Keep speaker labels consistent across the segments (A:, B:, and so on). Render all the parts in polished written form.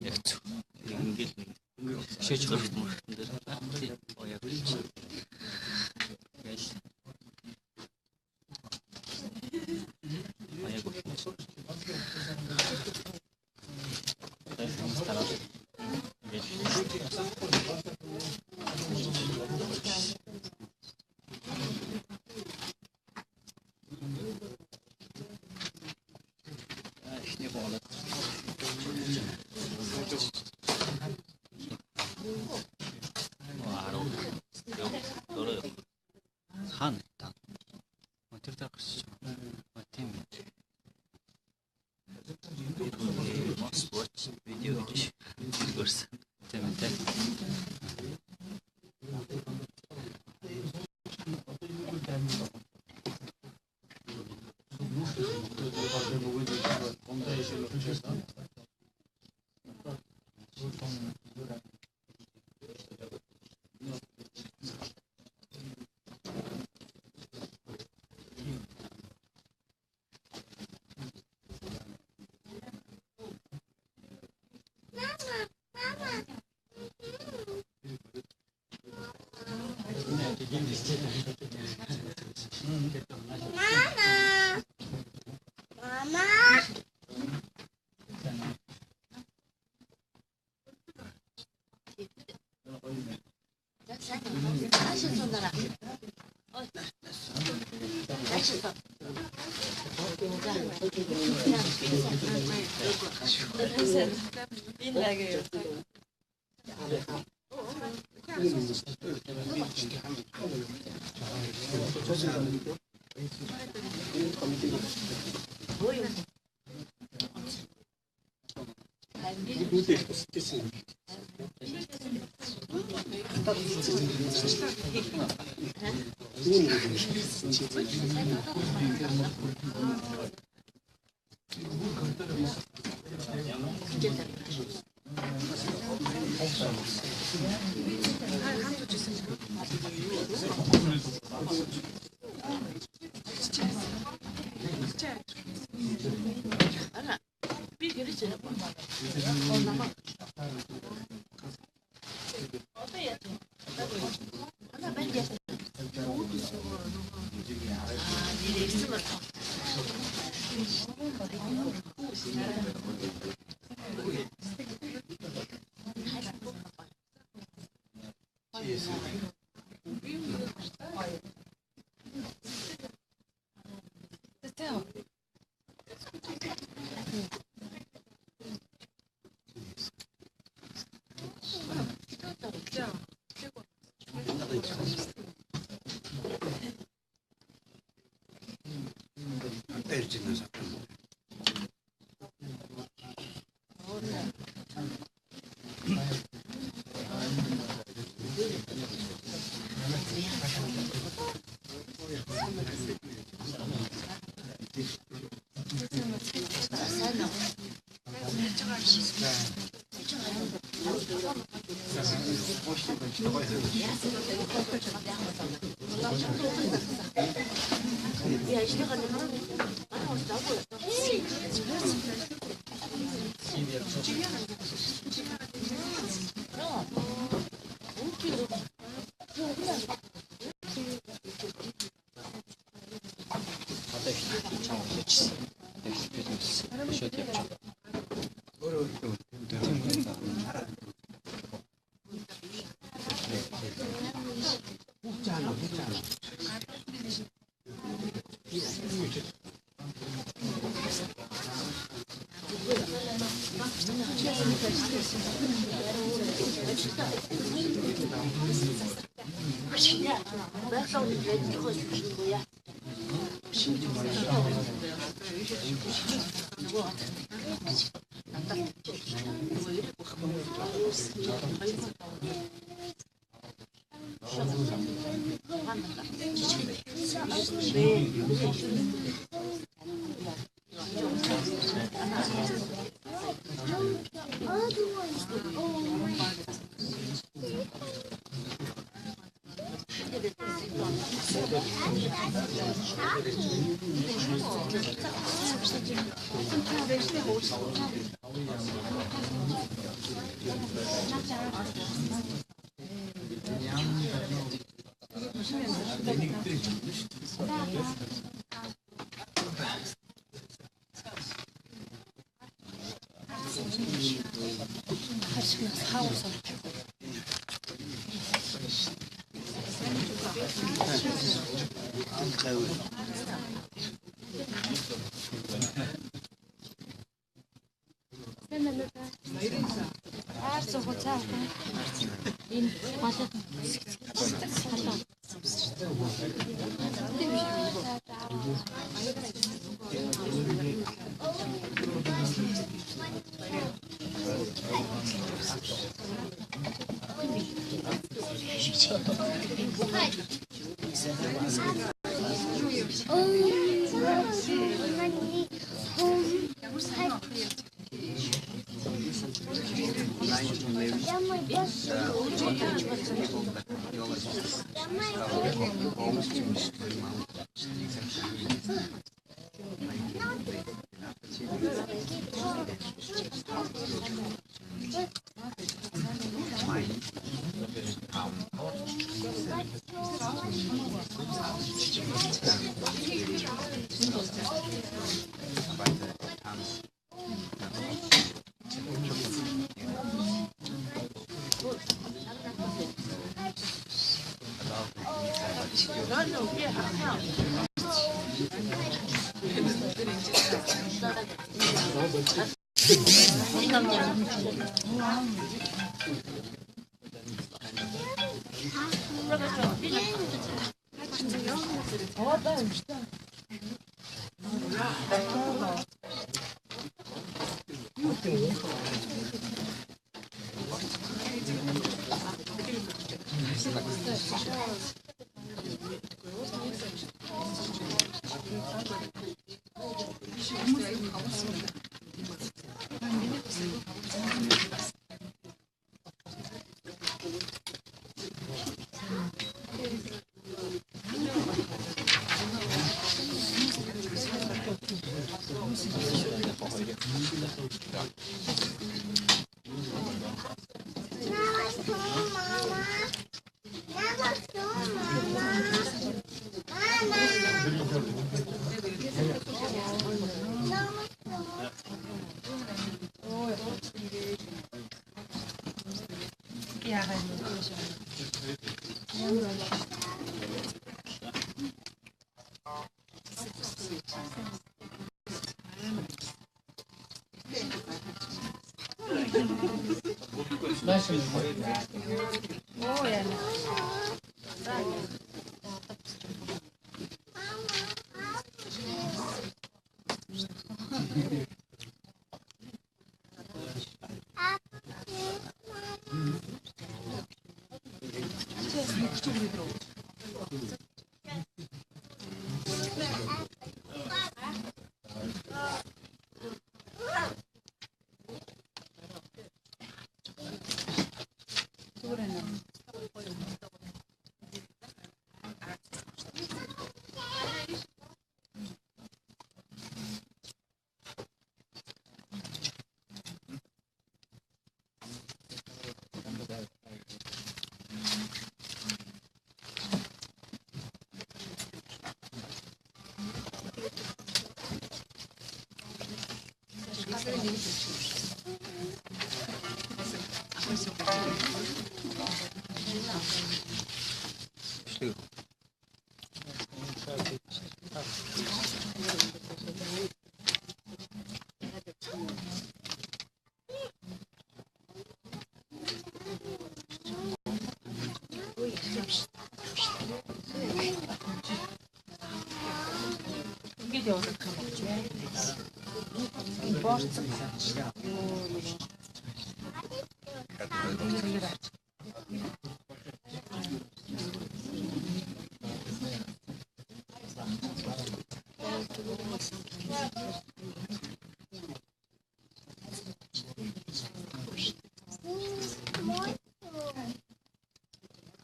A: Яг зөв. Ингээл нэг шиж гарт мөртөн дээр яг гэж. Гээл. Яг гэж. Хаана та? Мотор дээр гарч байгаа. Тийм үү. Must watch video гэж гэрсэн. Тийм үү.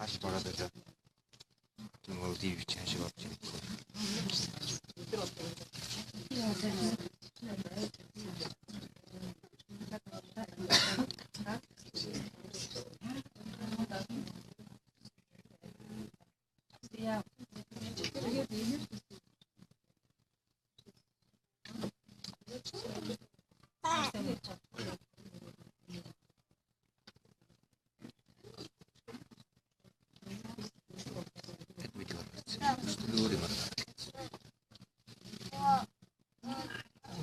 B: 다시 말하자면 좀 어디 위치한 시가 없지. Өөр юм байна.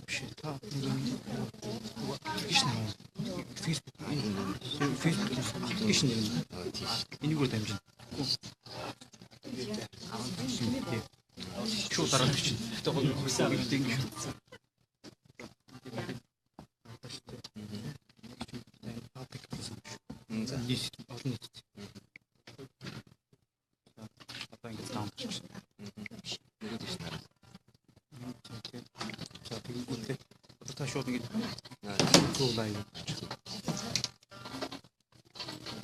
C: Биш та аппликейшн Facebook аппликейшн энийг өөр дамжина. Шууд дараад чинь. Гэтэ гол хөрсөн гэдэг юм шүү.
B: За.
C: Олон нийтэд. Одоо ингэж таамаг чинь.
B: Нэг дэвш нараа.
C: За тэгэнгүүтээ одоо та шууд ингэж
B: Наа.
C: зуулаа юу.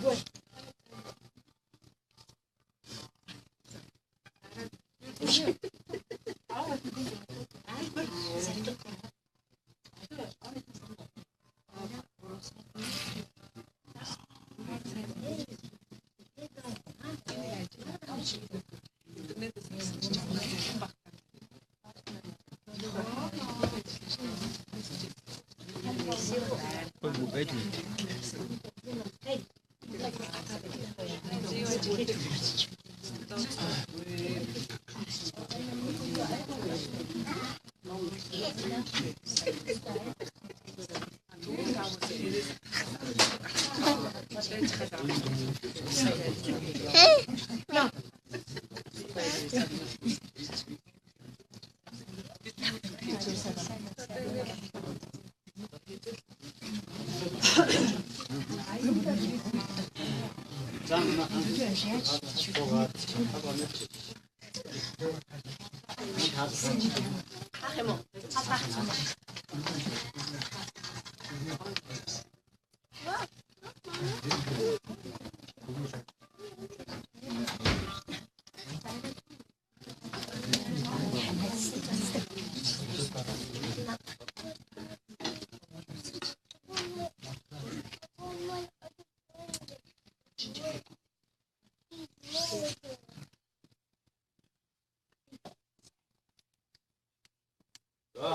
C: Ой, байд юм.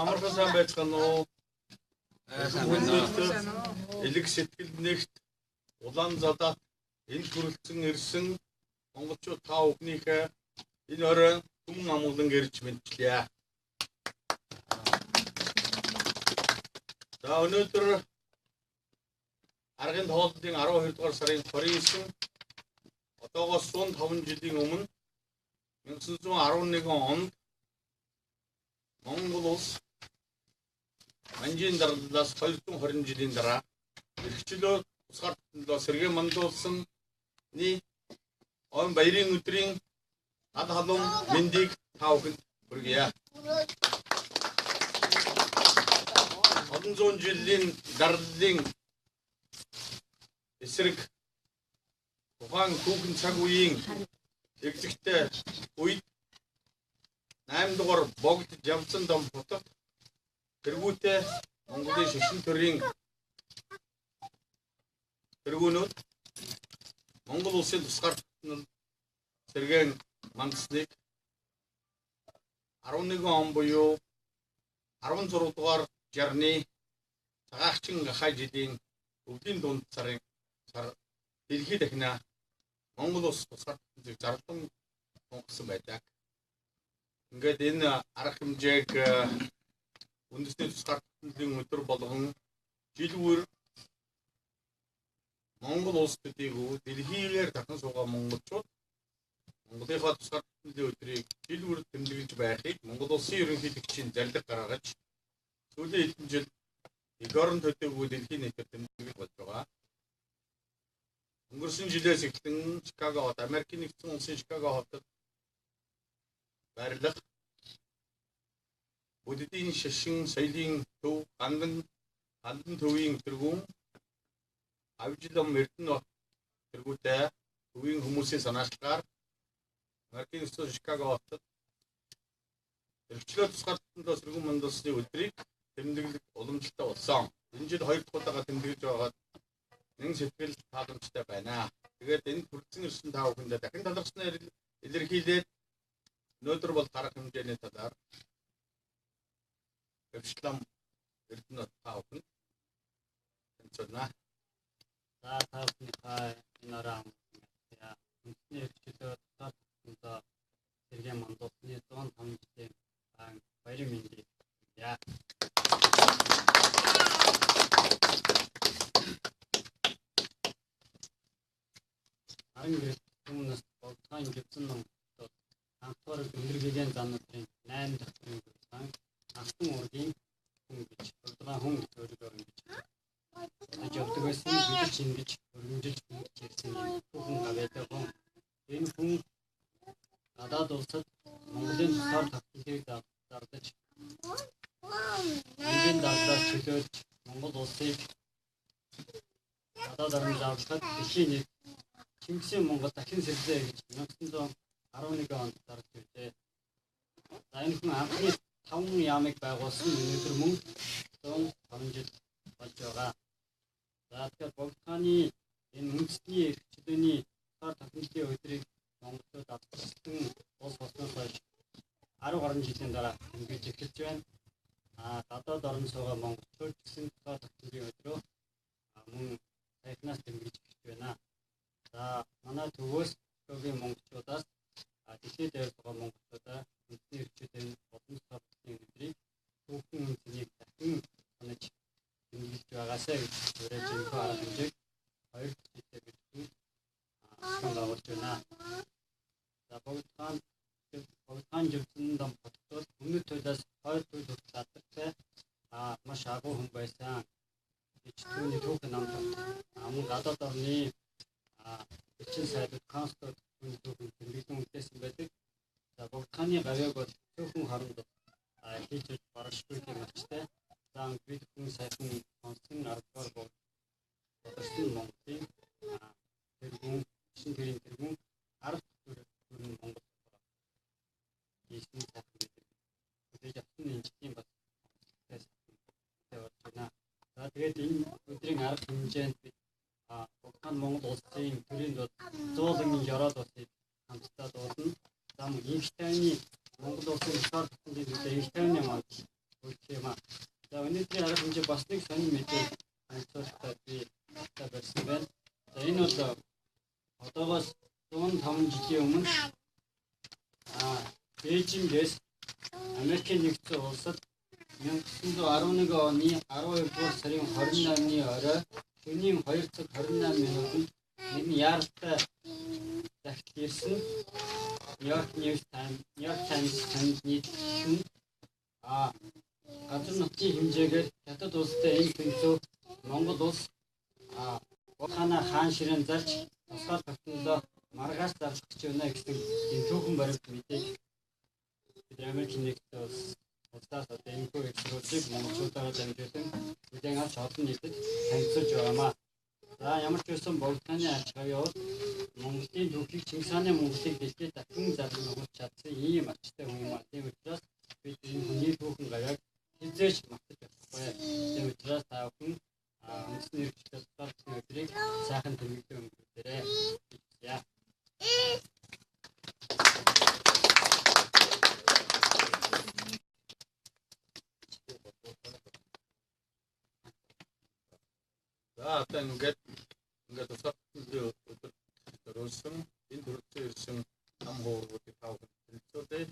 D: Амархан сайн байцгаана уу? Элэг сэтгэл нэгт улаан задаа энд хүрэлцэн ирсэн монголчууд та бүхнийхээ энэ орой түмэн амгалан ирж мэдчлээ. За өнөөдөр аргын тооллын 12 дугаар сарын 29 одоогоос 105 жилийн өмнө 1911 онд Монгол улс Манжийн дардлаас 220 жилийн дараа эрхчлөө тусгаар төлөө сэргээ мандуулсан он баярын өдрийн ад халуун мэндийг та бүхэнд хүргье. Олон зуун жилийн дардлын эсрэг тухайн түүхэн цаг үеийн эгзэгтэй үед 8 дугаар богд Жавцан дом хотод тэргүүтээ Монголын шашин төрийн тэргүүнүүд Монгол улсын тусгаар сэргээн мандсныг 11 он буюу 16 дугаар жарны цагаагчин гахай жилийн өвлийн дунд сарын дэлхийд дахина Монгол улс тусгаар зарлан тунхсан байдаг. Ингээд энэ арга хэмжээг үндэсний тусгаар төлөвийн өдөр болгон жилүүр Монгол улс төдийгүй дэлхийгээр дахин суугаа монголчууд Монголынхаа тусгаар төлөвийн өдрийг жилүүр тэмдэглэж байхыг Монгол улсын ерөнхийлөгчийн зарлиг гаргаж сүүлийн хэдэн жил эгорн төдийгүй дэлхийн нийтэд тэмдэглэж болж байгаа. Өнгөрсөн жилээс эхлэн Чикаго хот Америкийн нэгдсэн улсын Чикаго хотод байрлах Буддийн шашин соёлын төв гандан төвийн тэргүүн Авжилом Эрдэнэ тэргүүтэй төвийн хүмүүсийн санаачлагаар Америкийн нэгдсэн Чикаго хотод эрхчлөө тусгаар төлөө сэргэн мандалсны өдрийг тэмдэглэх уламжлалтай болсон. Энэ жил 2 дахь удаага тэмдэглэж байгаад нэг сэтгэл тааламжтай байна. Тэгээд энэ хүрсэн ирсэн та бүхэндээ дахин талархсны илэрхийлээд өнөөдөр бол гарах хэмжээний талаар Авжилом Эрдэнэ та бүхэнд тэнцэнэ.
E: За та бүхний энэ орон үндэсний эрхчлөө тусгаар төлөө Сэргээн Мандусны 105 жилийн баярын мэндийг яа. Харин хүмүүст болтгоон гидсэн ном хамтгаар өндөрлөгийн зам нарын 8 дахь төрийн зам алтан ургийн хүн гэж болтгоон хүн гэж өөрөөр ингэж явдаг байсан гэж ингэж өргөмжилж ирсэн юм. Хүн гавьяатай хүн. Энэ хүн гадаад улсад Монголын тусаар тактикийг дардаж энэ дагаас чөлөөлж Монгол улсыг гадаад орнд авчраад дэлхийн нэг Чингисийн Монгол дахин сэллээ гэж 1911 онд дарж иржээ. За энэ хүн анхны 5 яамыг байгуулсан өнөөдөр мөн 150 жил болж байгаа. За тэгэхээр Болтгоны энэ үндэсний эрхчлөөний тусаар тахилтын өдрийг монголчууд авчирсан улс болсноос хойш 10 гаруй жилийн дараа ингэж эхэлж байна. Гадаад орнд суугаа монголчууд гэсэн тусаар тахилтын өдрөө мөн саяхнаас тэмдэглэж эхэлж байна. За манай төвөөс төвийн монголчуудаас дэлхийд даяар байгаа монголчуудаа үндэсний эрхчлөөний болон тусаар тахилтын өдрийг түүхэн үндэснийг дахин санаж тэмдэглэж байгаасаа гэж урьж энэ арга хэмжээг 2 жилээр бичсэн байгуулж байна. За Болтгоон живсэн дам хотод өмнөд туйлаас хойд туйл хүртэл алдартай маш агуу хүн байсан. Гэж түүний түүхэн намд мөн гадаад орны эцэг сайдд конституц түүхэн тэмдэглэн үлдээсэн байдаг. За Болтгооны гавьяаг бол түүхэн хооронд хийж барашгүй юм ачтай. За бид хүн сайхан сонсон аргаар боловсон Монголын тэргүүн шин тэргүүн арга төрийн Монгол хийсэн сайхан гэдэг. Тэгээд явсан энэ жилийн бас тавьчихна. За тэгээд энэ өдрийн арга хэмжээнд бид Болтгоон Монгол улсын төрийн дод 100 жараад усыг хамтдаа дуулна. За мөн Инхтайны Монгол улсын тусаар тахилтын төлөө Инхтайны манд өгөх юм аа. За өнөөдрийн арга хэмжээ бас нэг сонир мэдээ онцлогтой би тавьсан байна. За энэ бол одоогоос 105 жилийн өмнө Бээжингээс Америкийн нэгдсэн улсад 1911 оны 12 дугаар сарын 28-ны орой шөнийн 2 цаг 28 минутанд нэгэн яаралтай захид ирсэн Нью-Йорк Таймс санд нийтлэн газар нутгийн хэмжээгээр хятад улстай энэ тэнцүү Монгол улс Болтгоон хаан ширээн зарж тусгаар тогтнолоо маргаас зарж гэж байна гэсэн энэ түүхэн баримт мэдээг бид Америкийн нэгдсэн улсаас одоо энэ бүх экспортыг монголчуудаараа дамжуулан бүлээн авч олон нийтэд танилцуулж байгаамаа. За ямар ч байсан Болтгооны аж хавьяа бол Монголын түүхийг Чингис хааны Монголыг дэлхийд дахин зарлан өгч чадсан ийм ачтай хүн юм аа. Тийм учраас бид энэ хүний түүхэн гавьяаг хизээч мартаж болохгүй. Тийм учраас та бүхэн үндэсний эрхчлэл тусгаарлалтын өдрийг сайхан тэмдэглэн өнгөрүүлээрэй. Яа.
D: За одоо ингээд тусгаарлалтын өдөр төрүүлсэн энэ төрөлцөө ирсэн ам хууруудыг тавхан төлөвлөдөө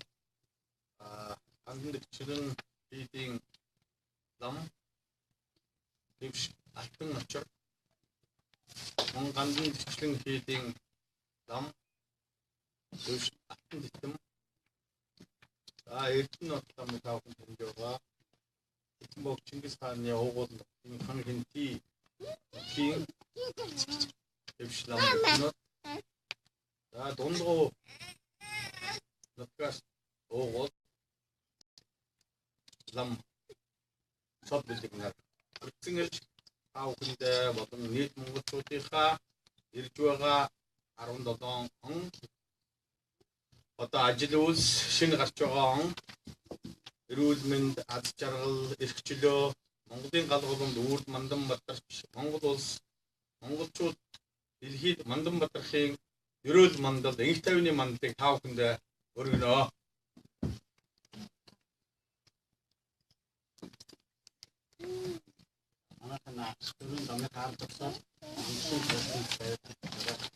D: хангалтчлан хийдийн лам дэвш алтан очор Монгандан төчлөн хийдийн лам дэвш алтан дэтэм Эрдэнэ нот лам тавхан төлөвлөгөө Бог Чингис хааны уугуул хан хинти хийн дэвшлам нот дундгуу нотгаас уугуул лам сод билгэнэ үрцэнгэж таавхэндээ болон нийт монголчуудынхаа ирж байгаа 17 он одоо ажил үйлс шинэ гарч байгаа он эрүүл мэнд аз жаргал эрх чөлөө Монголын галгууламд үрд мандан батарч Монгол улс монголчууд дэлхийд мандан батархын эрүүл мандал энх тайвны мандлыг таавхэндээ өргөнө.
E: Анахана түрүүн дамыг харж байгаа. Үнэхээр баярлалаа.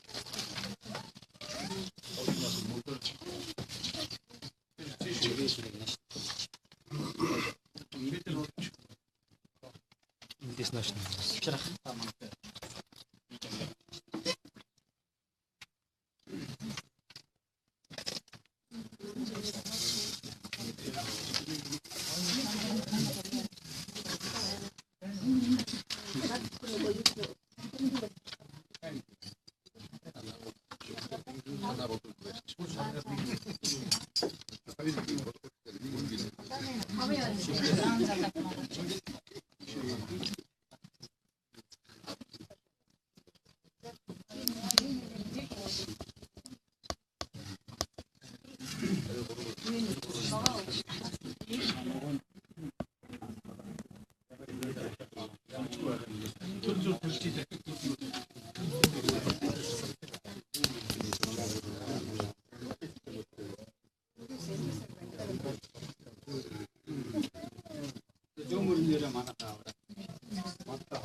E: 좋은 분들이 많았다. 맞다.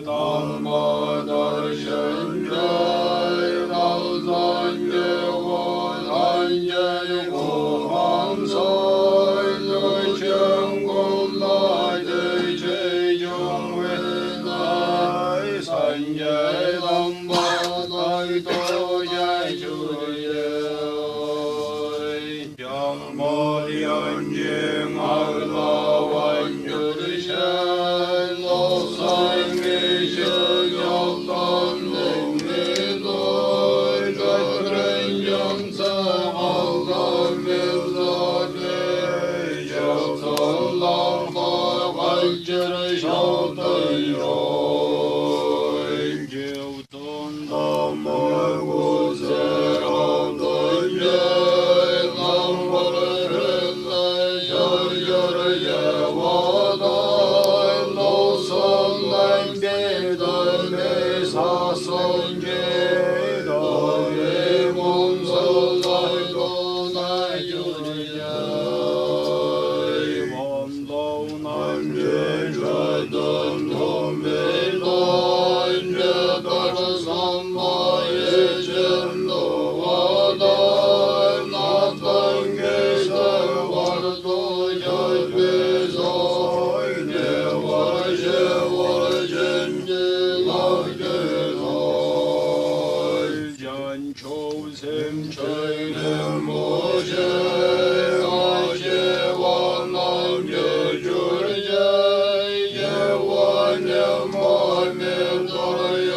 F: Dhamma darshan jai, Dhamma
D: 연초샘 저희는 모세 아시와 남겨줄자 예원의 몸에 돌아야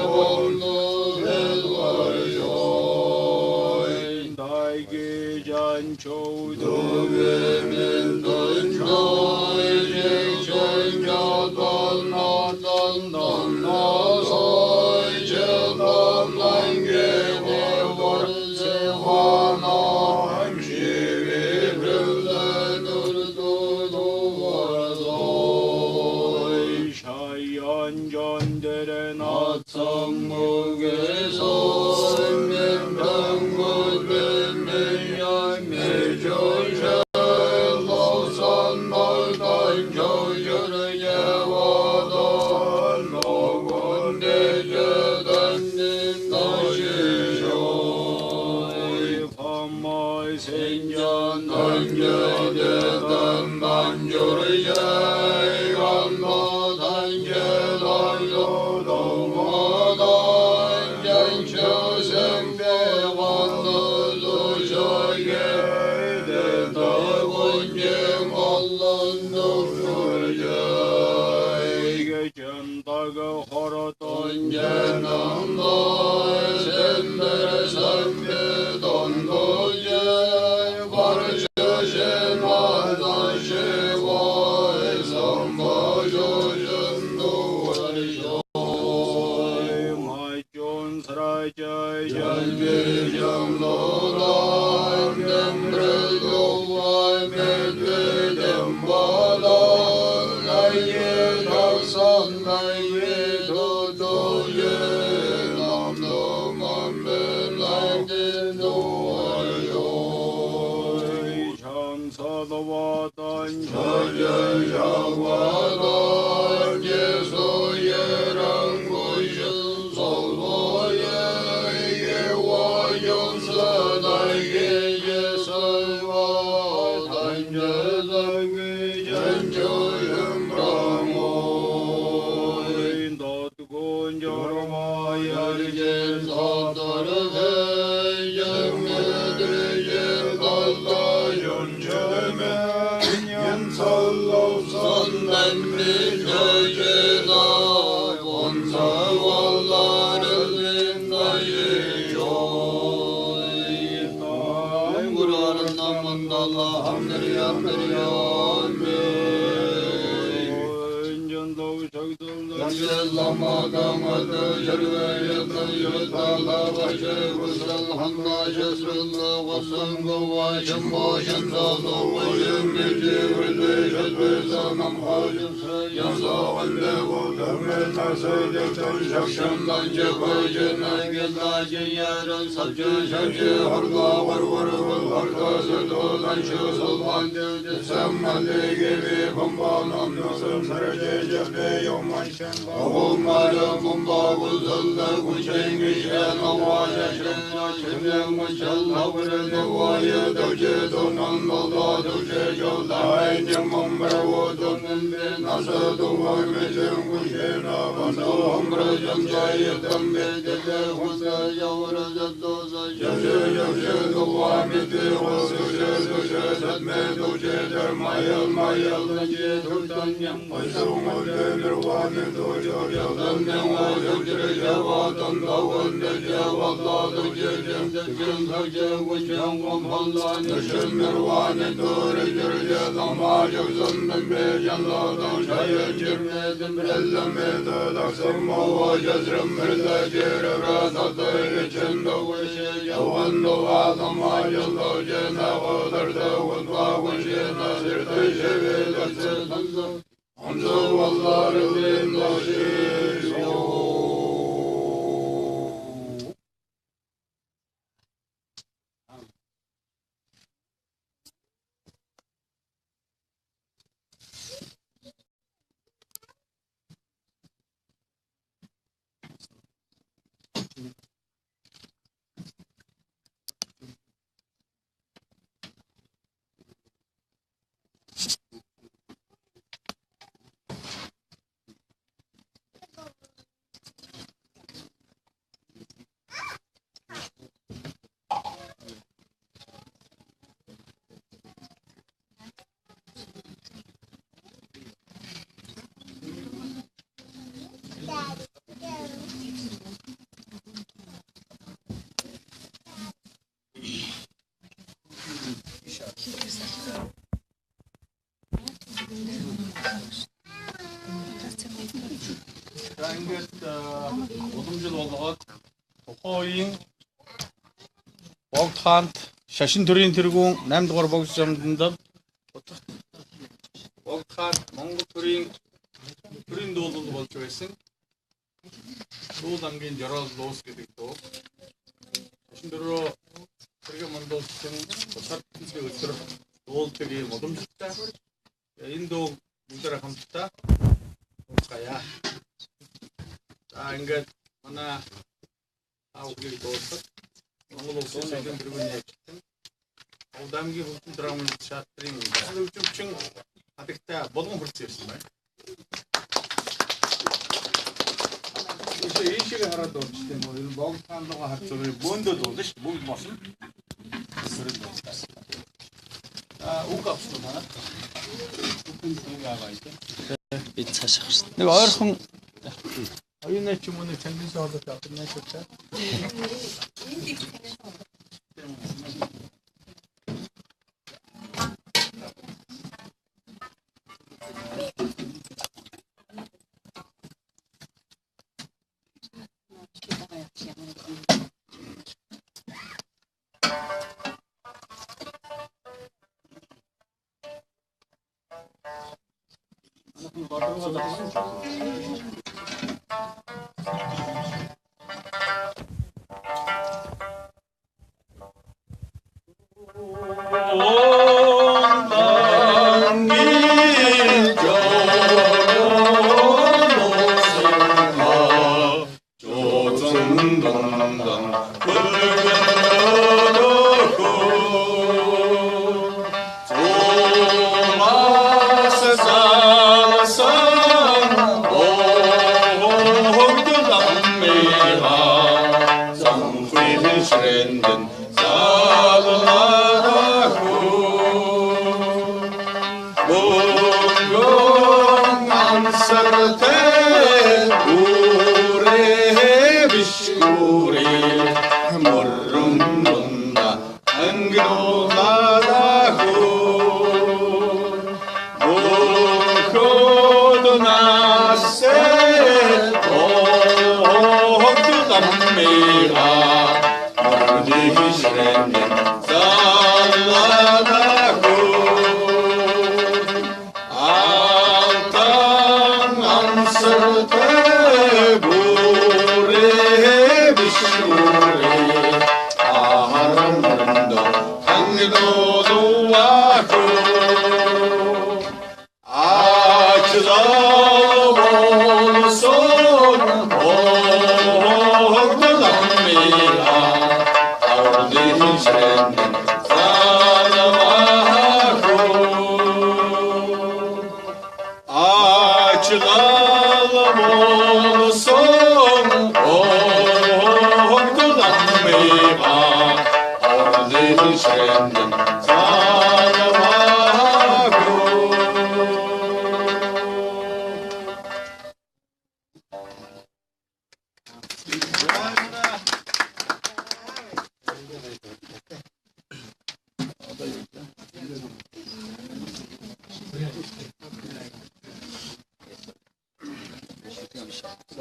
D: 원노 해도하여 나에게 잔초 도외면 던져 이제 전자던 나던 나서 이제 남게 되버릇에 화나 함시에 그릇도 도와서 샤연전들의 나성목에서 면병구된 매절샤 노선 멀던 교주를 예와던 노곤대 저단님 다시쇼 밤마의 생전 단계되던 만주를 예간도 단계단도 동마단 janchosembevan도 저게 대다군제 몰란도르자 이게 전다가 허러던 제남도 셈베레 삼베돈도제 바르셔세마다시와 삼바조전도 와리쇼 마존스라자 전비정노라 렘브레도와 메드뎀바다 나의 닭산 나의 도도예 남도만베 나이데도 와요 장사도 와단 저저야와단 예소예랑 고신 솔로예 예와 용서나게 예설와 단저상의 전조연방오 너뜨곤 저러마야리젠 사다르게 영매들의 달라 연체매 연설로선 남미 저제다 본사왈라를 나예요 구라는 남만달라 함들이 아멘 인전도 저기도 남마당마다 저르웨였다 여달라바셔 구살한나셔스른나 와성거와 전보션사도 원심밀지불대셔들사 남하준사 연사원대고 덤에나서적전 샥션단제 거제나게나제야런 삽전샤제 harga varvarıvın hargası dolan şusul bandildi semmali gibi kumbanam nasıl sarıcı cepte yomanşen oğulları kumba kuzulda kuçengişen avaşa şena çimden mıçal havırı devayı dövce donan dolda dövce yolda aydım mımbıravu donun bir nasıl duvar metin kuşena bana ömrücüm cayıdım bedeli husa yavru zeddoza Yavşı duvameti olsuşu suşu setme duşu dermayıl mayıl Nece turtan yammışım öldür vani duşu yıldım ben oğlum çürüce vatan davun dece valladı cecemde cümdece uçan kumpalla Nüşüm mirvani duri çürüce damacık zımbın becanladan Şayın cümledim ellemedi daksım ova cezrim mirle cirevre tatı içinde uşu Yavandu adama yıldı cenavıdırdı Vudva kuşina sirdi şevidirdi Hamzu valları bindaşı Тухайн богд хаант шашин төрийн тэргүүн 8 дугаар богд замданд богд хаант Монгол төрийн дуулал болж байсан. Дуулал ангийн Жорол Луус гэдэг дуу. Шашин дөрөө тэрэг мандуулсан бусад хэсгийн өдөр дуулдаг юм уламжлалтай. Энэ дуу бүгдээр хамтдаа ууцгаая. За ингээд манай аавгийн дуулдаг Монгол улсын шашин тэргүүний ажилтан Удамгийн хөгжим драмын театрын хөгжимчин хадагтай болгон хүрсэн ирсэн байна. Энэ шиг хараад дуусчих юм уу? Энэ богд хаанлага харцуулын бөөндөө дуулна шүү дээ. Бүгд босно. Үг авсан байна.
A: Би цаашаа гарсан.
D: Нэг ойрхон оюуны ч юм уу нэг цангис хоолой авсан нэг ч та.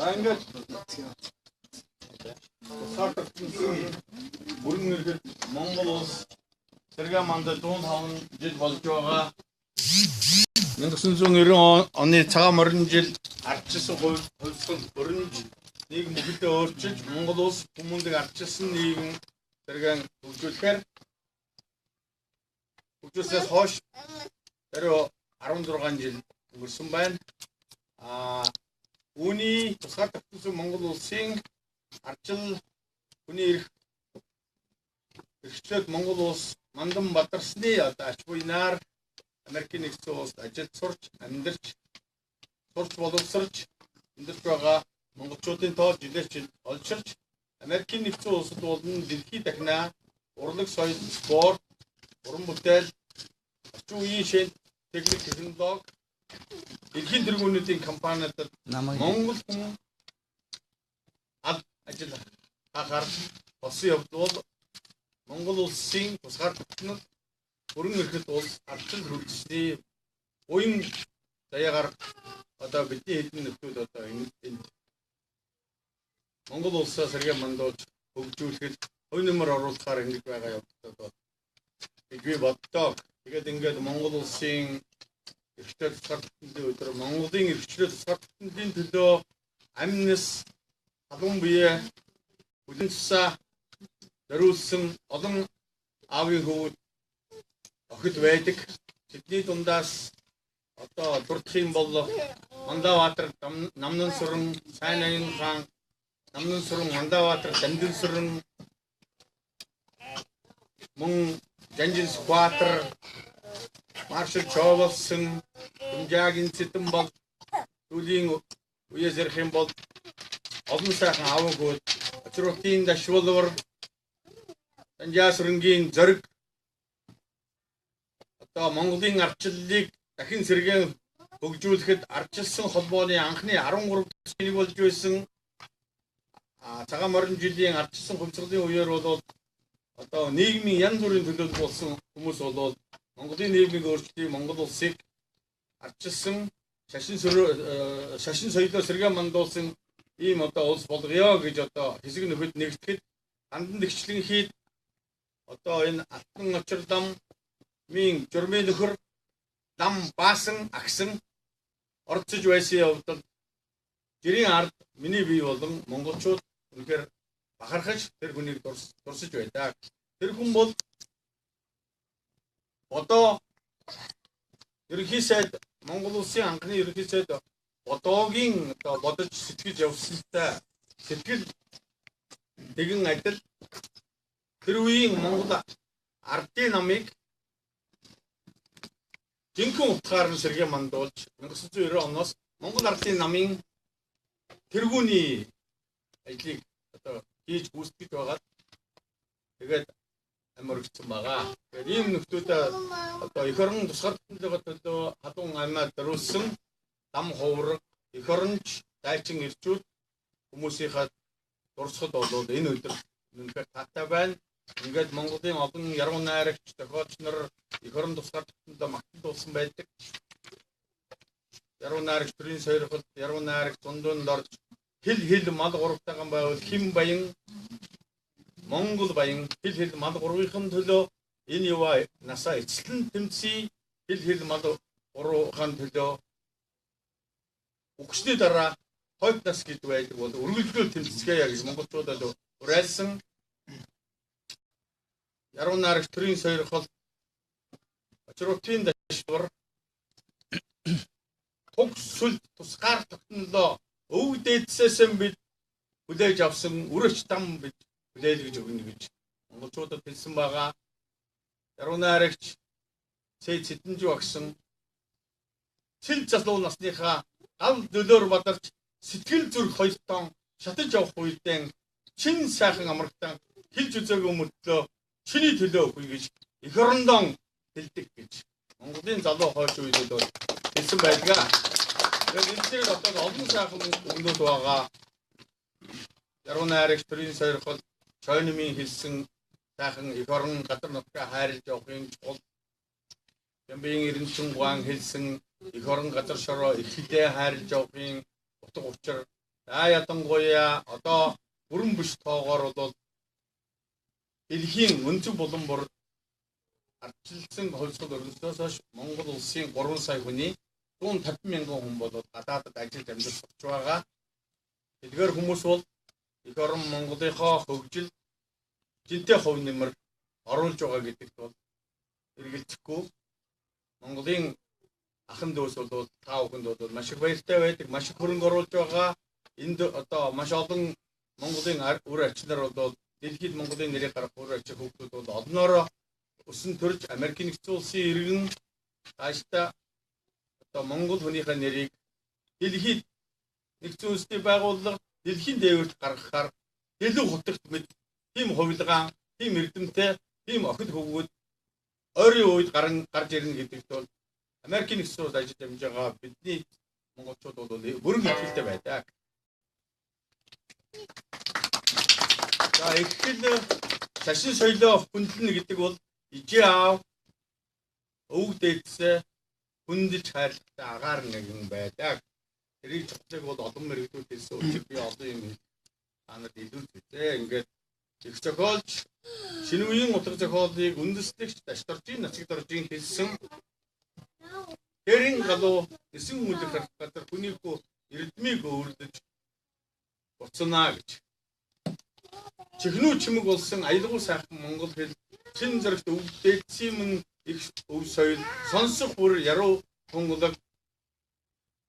D: За ингээд бүрэн нэрхэд Монгол улс Сэргэ мандат 105 жил болж байгаа. 1990 оны цагаан морин жил ардчилсан хувьсгал өрнөж нийгэм бүхэлдээ өөрчилж Монгол улс хүмүүндэг ардчилсан нийгэм Сэргэн хөгжүүлснээс хойш тэрөө 16 жил өнгөрсөн байна. Үүний тусгаар тогтсон Монгол улсын ардчил хүний эрхчлөөд Монгол улс мандан бадарсны ач буйнаар Америкийн нэгдсэн улсад ажилд сурч амьдарч боловсрч амьдарч байгаа монголчуудын тоо жилээч олширч Америкийн нэгдсэн улсад болон дэлхийд дахинаа урлаг соёл, спорт, уран бүтээл, орчин үеийн шинэ техник технологи дэлхийн тэргүүнүүдийн компаниудад Монгол хүмүүс ажил хахаар болсон явдал Монгол улсын тусгаар тогтнол бүрэн эрхт улс ардчил хөгжсөний уян заяагаар одоо бидний хэдэн нөхдүүд одоо энд Монгол улсаас сэргээ мандуулж хөгжүүлэхэд хувь нэмэр оруулахаар ингэж байгаа явдлууд гэж би боддог. Тэгээд ингээд Монгол улсын эрхчлэл тусгаарлалтын өдөр Монголын эрхчлэл тусгаарлалтын төлөө амнис халуун бие бүлэн цусаа зориулсан олон аавын хөвгүүд охид байдаг. Тэдний дундаас одоо дурдах юм бол Мандаваатар, Намнан сүрэн, Сайн аян хаан, Намнан сүрэн, Мандаваатар, Дамдын сүрэн, мөн Жанжин Сүхбаатар, Маршал Чоолсон, Тумжаагийн Цэдэнбол, Түлийн үеэс ярих юм бол олон сайхан аавын хөвгүүд Очротын Дашвалвар, Санжаасрынгийн зориг одоо Монголын ардчлалыг дахин сэргээн хөгжүүлэхэд ардчилсан холбооны анхны 13 төсвийг болж байсан цагаан морин жилийн ардчилсан хувьцлалын үеэр бол одоо нийгмийн янз бүрийн төлөөлөл болсон хүмүүс бол Монголын нийгмийг өөрчлөе, Монгол улсыг ардчилсан шашин соёлоор сэргээн мандуулсан ийм одоо улс болгоё гэж одоо хэсэг нөхөд нэгтгэхэд хандан дэгчлэн хийд одоо энэ алтан очир дам мин журмын нөхөр дам баасан агсан орцож байсан явдал жирийн ард миний бие болон монголчууд үнэхээр бахархаж тэр хүнийг дурсаж байдаг. Тэр хүн бол одоо ерөнхий сайд Монгол улсын анхны ерөнхий сайд бодоогийн одоо бодож сэтгэж явсантай сэтгэл тэгэн адил тэр үеийн Монгол ардын намыг жинхэнэ утгаар нь сэргээн мандуулж 1990 оноос Монгол ардын намын тэргүүний ажлыг одоо хийж гүйцэтгэж байгаа. Тэгээд амарчсан байгаа. Тэгээд ийм нөхдүүдээ одоо эх орон тусгаарлалтын төлөө халуун аймаа дөрүүлсэн дам хувраг эх оронч дайчин ирчүүд хүмүүсийнхаа дурсахад бол энэ өдөр үнэхээр таатай байна. Ингээд Монголын олон яруу найрагч зохиолч нар эх орон тусгаарлалтанд магтуулсан байдаг. Яруу найрагч төрийн сойрхолд яруу найрагч дундуунд орж хил мал гуравтайхан байвал Хэн баян Монгол баян хил мал гурвынхын төлөө энэ юва насаа эцэлэн тэмцээ хил мал гурвынхын төлөө өгчний дараа хойд нас гэдэг байдаг бол үргэлжлүүл тэмцэцгээе гэж монголчуудад уриалсан. Яруу найрагч төрийн сойрхол Очротын Дашвар туг сүлд тусгаар тогтнолоо өв дээдсээсэн бид хүлээж авсан үрэж там бид хүлээл гэж өгнө гэж монголчуудад хэлсэн байгаа. Яруу найрагч Цэд Цэдэнжи багсан цэл залуу насныхаа гал дөлөөр бадарч сэтгэл зүрх хоёртон шатаж явах үедээ чин сайхан амрагтан хэлж үзээгүй мөртлөө чиний төлөө өгье гэж эх орондоо хэлдэг гэж Монголын залуу хойш үед бол хэлсэн байдаг. Тэгээд энэ одоо олон сайхан өгнөд байгаа. Яруу найрагч төрийн сойрхол Чойнмын хэлсэн сайхан эх орон газар нутгаа хайрлаж явахын чухал Ямбын Эренчин Гуан хэлсэн эх орон газар шороо ихэдээ хайрлаж явахын утга учир ядангуяа одоо бүрэн биш тоогоор бол дэлхийн өнцөг булан бүр ардчилсан хувьсгал өрнөснөөс хойш Монгол улсын 3 сая хүний 150 мянган хүн бол гадаадд ажиллаж амьдарч байгаа. Эдгээр хүмүүс бол эх орон Монголынхоо хөгжил жинтэй хувь нэмэр оруулж байгаа гэдэгт бол эргэлзэхгүй. Монголын ахын дүүс бол та бүхэнд бол маш их баяртай байдаг, маш их хөрөнгө оруулж байгаа. Энд одоо маш олон Монголын үр ачнаар бол дэлхийд Монголын нэрийг гаргах үр ачиг хөгжүүд бол олноороо өсөн төрж Америкийн нэгдсэн улсын иргэн цаашдаа одоо Монгол хүнийхээ нэрийг дэлхийд нэгдсэн улсны байгууллага дэлхийн дээвэрт гаргахаар илүү хутагт мэд тийм хувилгаан, тийм эрдэмтэй, тийм охид хөвгүүд ойрын үед гарч ирнэ гэдэгт бол Америкийн нэгдсэн улс ажиллаж амж байгаа бидний монголчууд бол бүрэн итгэлтэй байдаг. За эхлэл шашин соёлоо хүндлэнэ гэдэг бол ижээ аав өвөг дээдсээ хүндэлж хайрлагтай агаар нэгэн байдаг. Тэрийг чухлыг бол олон мэрэгдүүд хэлсэн учраас би олон юм танад илүүл үзээ. Ингээд их зохиолч шинэ үеийн утга зохиолыг үндэслэгч Дашторжийн Нацаг Доржийн хэлсэн тэрийн галуу эсэн үлэх газар хүний хөө эрдмийг өөрлөж буцнаа гэж. Чихнүү чимэг болсон аялгуул сайхан монгол хэл чин зэрэгт өвдөөцсөн мөн их өв соёл сонсох бүр яруу тунгалаг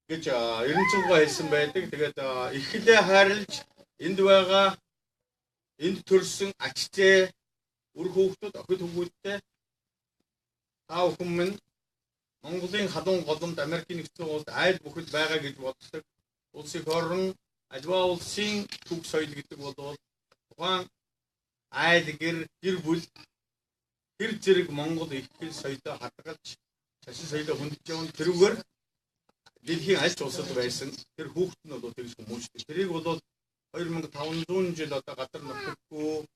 D: гэж 96 хэлсэн байдаг. Тэгээд ихлэ хайрлж энд байгаа энд төрсэн ачцээ үр хүүхдүүд охид хүүхдүүдтэй таа бүхэн минь Монголын халуун голомт Америкийн нэгдсэн улсад айл бүхэл байгаа гэж боддог. Улсын орон альва улсын төв соёл гэдэг бол тухайн айл гэр бүл тэр зэрэг Монгол их хэл соёлоо хадгалж шашин соёлоо хөндөж явсан тэрүүгээр дэлхийн аль ч улсад байсан тэр хүүхэд нь бол тэгж хүмүүжтэй. Тэрийг бол 2500 жил одоо гадар нутаггүй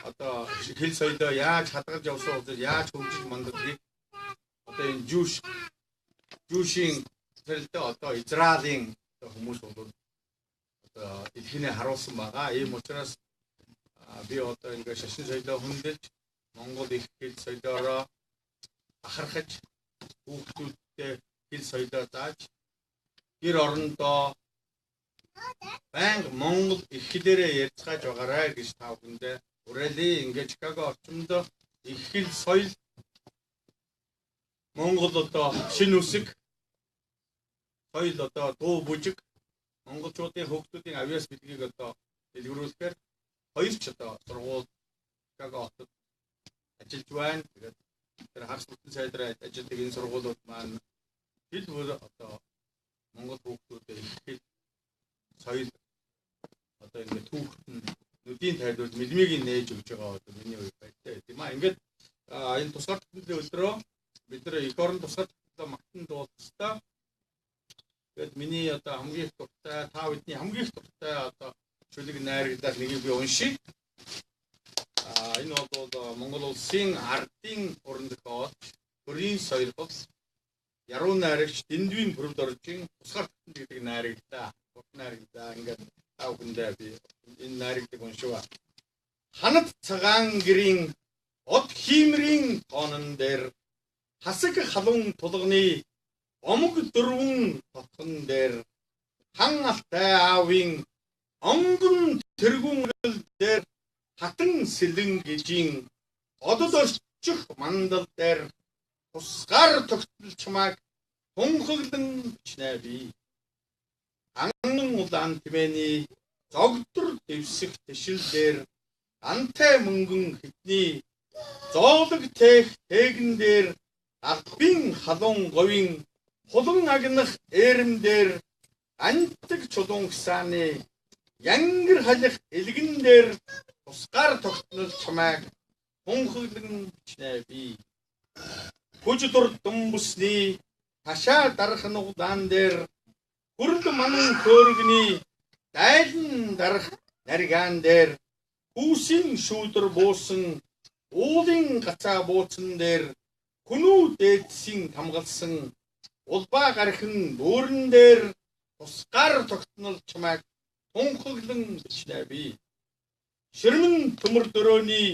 D: одоо хэл соёлоо яаж хадгалж явсан бол яаж хөгжиж мандагдгийг одоо энэ жүүшийн зэрэлтэй одоо Израилийн хүмүүс бол одоо дэлхийнээ харуулсан байгаа. Ийм учраас би одоо ингээ шашин соёлоо хөндөж Монгол их хэл соёлоороо бахархаж хүүхдүүдтэй хэл соёлоо зааж гэр орондоо банк Монгол их хэлээрээ ярьцгааж байгаарай гэж та бүхэндээ уриалъя. Ингээ Чикаго орчимд их хэл соёл Монгол одоо шинэ үсэг соёл одоо дуу бүжиг монголчуудын хүүхдүүдийн авьяас бэлгийг одоо дэлгэрүүлэхээр хоёр ч одоо сургууль Чикаго хотод ажиллаж байна. Тэгээд тэр хагас бүтэн сайдраа ажилладаг энэ сургуулиуд маань хэл бүр одоо монгол хүүхдүүдэд их хэл соёл одоо ингээд түүхтэн нүдийн тайлбар мэлмийг нээж өгч байгаа одоо миний үе байтай тийм аа. Ингээд энэ тусгаар төлөвлөлийн өдрөө бид нар эх орон тусгаар төлөвлөлөө магтан дуулалтаа. Тэгээд миний одоо хамгийн их дуртай та бидний хамгийн их дуртай одоо чөлөг найрагдал нэгийг би уншия. Энэ бол Монгол улсын ардын уран зохиолч төрийн соёлгол яруу найрагч Дэндвийн Пүрэвд оржийн тусгаар төлөвлөлт гэдэг найрагдаа. Найрагдаа ингээд тавхандаа би энэ найрагдаг уншива. Ханад цагаан гэрийн од хиймрийн тоонон дээр хасаг халуун тулганы омог дөрвөн тотхон дээр хан алтай аавын онгон тэргүүн дээр хатан сэлэн гижийн одод орчих мандал дээр тусгаар тогтол чамааг тунхаглан бичнэ би. Анхан улаан тэмээний зогдор дэвсэх тэшил дээр антай мөнгөн хитний зоолог тех тэгэн дээр албын халуун говийн хулан агнах эрэм дээр антиг чулуун гсааны янгэр халих элгэн дээр тусгаар тогтнол чамайг тунхаглан бичнэ би. Хүждүр думбусны ташаа дарах нугдаан дээр хүрл манан хөөргөний дайлан дарах наргаан дээр хүүсийн шүүдэр буусан уулын гацаа бууцсан дээр хүнүү дээдсийн хамгалсан улбаа гархан дүүрэн дээр тусгаар тогтнол чамайг тунхаглан бичнэ би. Ширмэн төмөр дөрөөний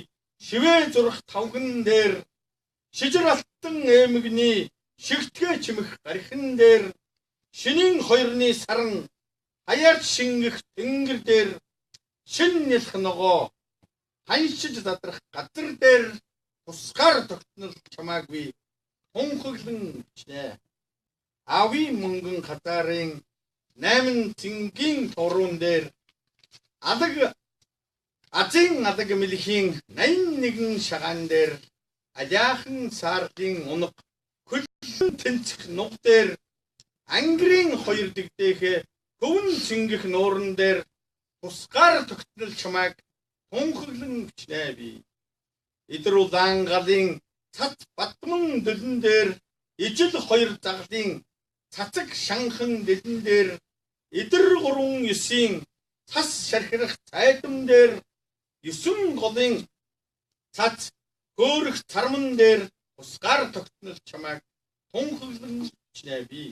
D: шивээ зурх тавган дээр шижир алтан эмэгний шигтгэ чимэх гархан дээр шинийн хоёрны саран хаяарч шингэх тэнгэр дээр шин нэлх ногоо ханшиж задрах газар дээр тусгаар тогтнол чамайг би тунхаглан бичнэ. Ави мөнгөн хатарын 8 цэнгийн туруун дээр азин адаг мэлхийн 81 шагаан дээр ажаахан саардын унаг хөлн тэнцэх нуг дээр ангирын хоёр дэгдээх хөвн цэнгэх нууран дээр тусгаар тогтнол чамайг тунхаглан бичнэ би. Идэр улаан галын цац батман дөлөн дээр ижил хоёр загалын цацаг шанхан дэлэн дээр идэр 3-9-ийн цас шархирах цайдам дээр 9 голын цац хөөрөх царман дээр тусгаар тогтнол чамайг тунхаглан бичнэ би.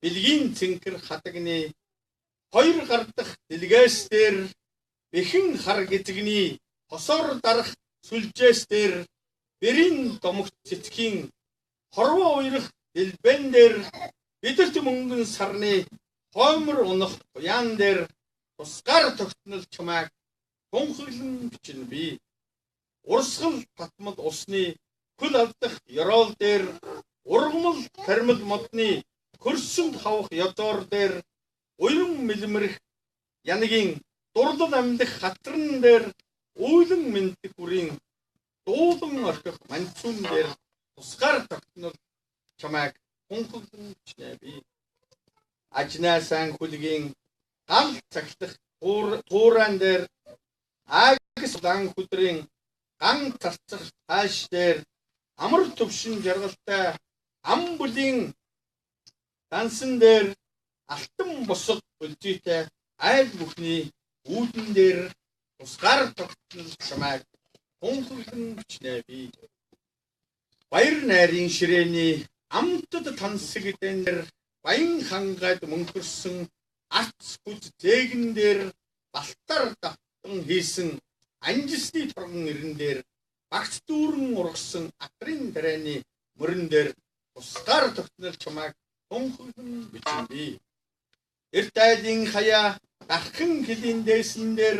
D: Билгийн цэнхэр хатагны 2 гар дахь дэлгээс дээр бэхэн хар гизгний хосоор дарах сүлжээс дээр бэрийн домогт цэцгийн хорвоо уйрах дэлбэн дээр бидэрт мөнгөн сарны хоймор унах туяан дээр тусгаар тогтнол чамайг тунхаглан бичнэ би. Урсгал татмал усны хөл алдах ёроол дээр ургамал кармал модны хөрсөнд хавах ядуур дээр уйран мэлмэрх янагийн дурлал амьдах хатран дээр үйлэн мэддэг бүрийн дуулан орхих манцун дээр тусгаар тогтнол чамайг тунхаглан бичнэ би. Ажнаа сан хүлгийн гал цагтах тууран дээр агс дан хүдрийн ган тарцах тааш дээр амар төвшин жаргалтай ам бүлийн дансан дээр алтан босго өлзийтэй айл бүхний үүдэн дээр тусгаар тогтнол чамайг тунхаглан бичнэ би. Баяр найрын ширээний амтд тансагдэн дээр баян хангад мөнхөрсөн арц бүз зээгэн дээр балтар давтан хийсэн анжисны торгон ирэн дээр багц дүүрэн ургасан атрын тарианы мөрөн дээр тусгаар тогтнол чамайг тунхаглан бичнэ би. Эрт айлын хаяа дархан хилийн дээсэн дээр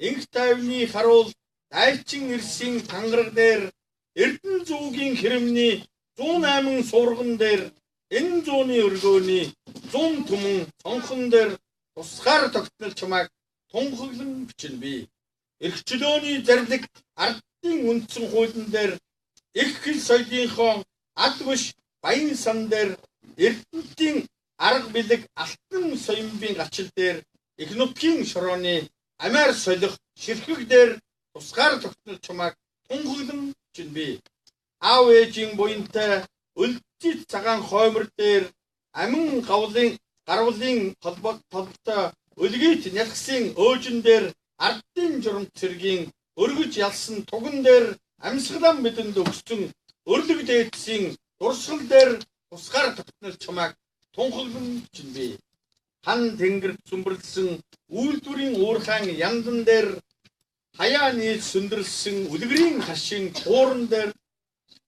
D: инх тайвны харуул дайчин ирсийн тангараг дээр эрдэн зүүгийн хэрэмний 108 сурган дээр энэ зууны өргөөний 100 түмэн цонхон дээр тусгаар тогтнол чамайг тунхаглан бичнэ би. Эрх чөлөөний зарлиг ардын үндсэн хуулийн дээр их хэл соёлынхоо ад биш баян сан дээр эрдэнтийн арга билэг алтан соёмбын гачил дээр их нутгийн шорооны амиар солих ширхэг дээр тусгаар тогтнол чамайг тунхаглан бичнэ би. Аав ээжийн буянтай өлзий цагаан хоймор дээр амин гарвалын толботой өлгийт нялхсын өөжин дээр ардын журамт цэргийн өргөж ялсан туган дээр амьсгалан бидэнд өгсөн өрлөг дээдсийн дурсгал дээр тусгаар тогтнол чамайг тунхаглан бичнэ би. Хан тэнгэр зүмбэрлсэн үйлдвэрийн уурхайн яндан дээр хаяа нийл сүндэрлсэн үлгэрийн хашийн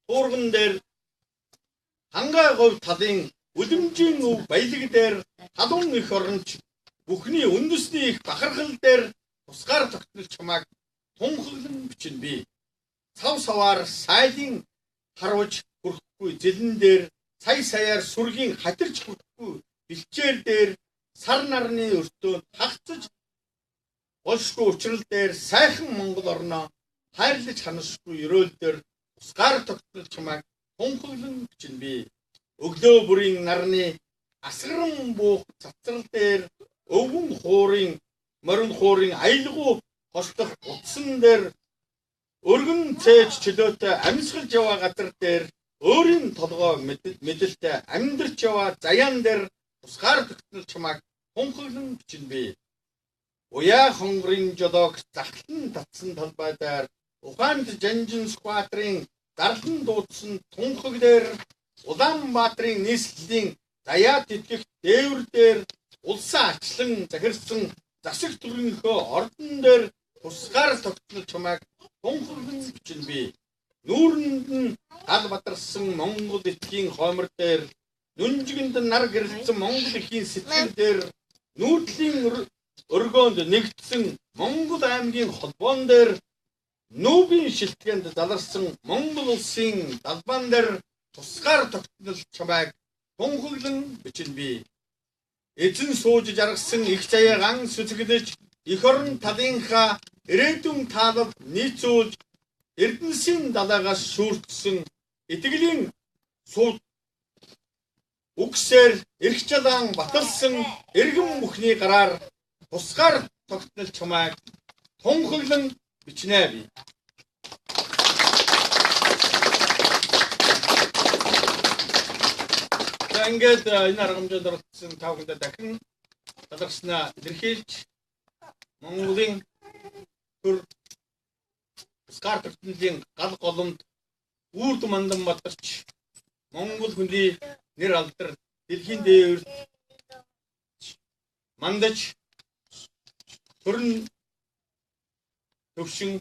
D: туурган дээр хангаа говь талын үлэмжийн өв баялаг дээр халуун их оронч бүхний үндэсний их бахархал дээр тусгаар тогтнол чамайг тунхаглан бичнэ би. Цав саваар сайлын харуулж хүрхгүй зэлэн дээр сая саяар сүргийн хатирч хүрхгүй бэлчээр дээр сар нарны өртөө хагцаж олшгүй учрал дээр сайхан Монгол орноо хайрлаж ханашгүй ерөөл дээр тусгаар тогтнол чамайг тунхаглан бичнэ би. Өглөө бүрийн нарны асгаран буух цацрал дээр өвгөн хуурын морин хуурын аялгуу холдох утсан дээр өргөн цээж чөлөөтэй амьсгалж яваа газар дээр өөрийн толгой мэдэлтэй амьдарч яваа заяан дээр тусгаар тогтнол чамайг тунхаглан бичнэ би. Уяа хонгорын жолоог захлан татсан талбай дээр Ухаанд жанжин сквадрын зарлан дуудсан тунхаг дээр Улаанбаатарын нийслэлийн заяа тэтгэх дээвэр дээр улсаа ачлан захирсан засаг төрийнхөө ордон дээр тусгаар тогтнол чамайг тунхаглан бичнэ би. Нүүрэнд нь гал бадарсан Монгол этгийн хоймор дээр нүнжигэнд нар гэрэлсэн Монгол эхийн сэтгэл дээр нүүдлийн өргөөнд нэгдсэн Монгол аймгийн холбоон дээр нүүбийн шилтгэнд заларсан Монгол улсын далбан дээр тусгаар тогтнол чамайг тунхаглан бичнэ би. Эзэн сууж жаргасан их заяа ган сүзгэлж эх орон талынхаа ирээдүйн таалал нийцүүлж Эрдэнэсийн далаагаас шүүртсэн итгэлийн сууд үгсээр эрх жалаан баталсан эргэн бүхний гараар тусгаар тогтнол чамайг тунхаглан бичнэ би. За ингээд энэ аргамжаар оролцсон та бүхэндээ дахин талархснаа илэрхийлж Монголын төр тусгаар тогтнолын гал голомд үрд мандан батарч Монгол хүний нэр алдар дэлхийн дээвэр мандаж төрн төвшин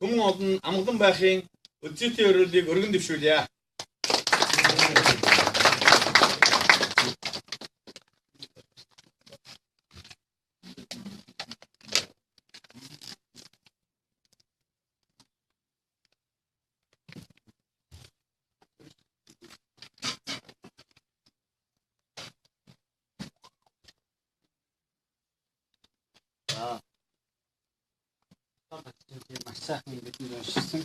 D: Түмэн олон амгалан байхын өдөртийн өрөөлийг өргөн дэвшүүлье.
E: За. Маш сайхан бидний уншсан.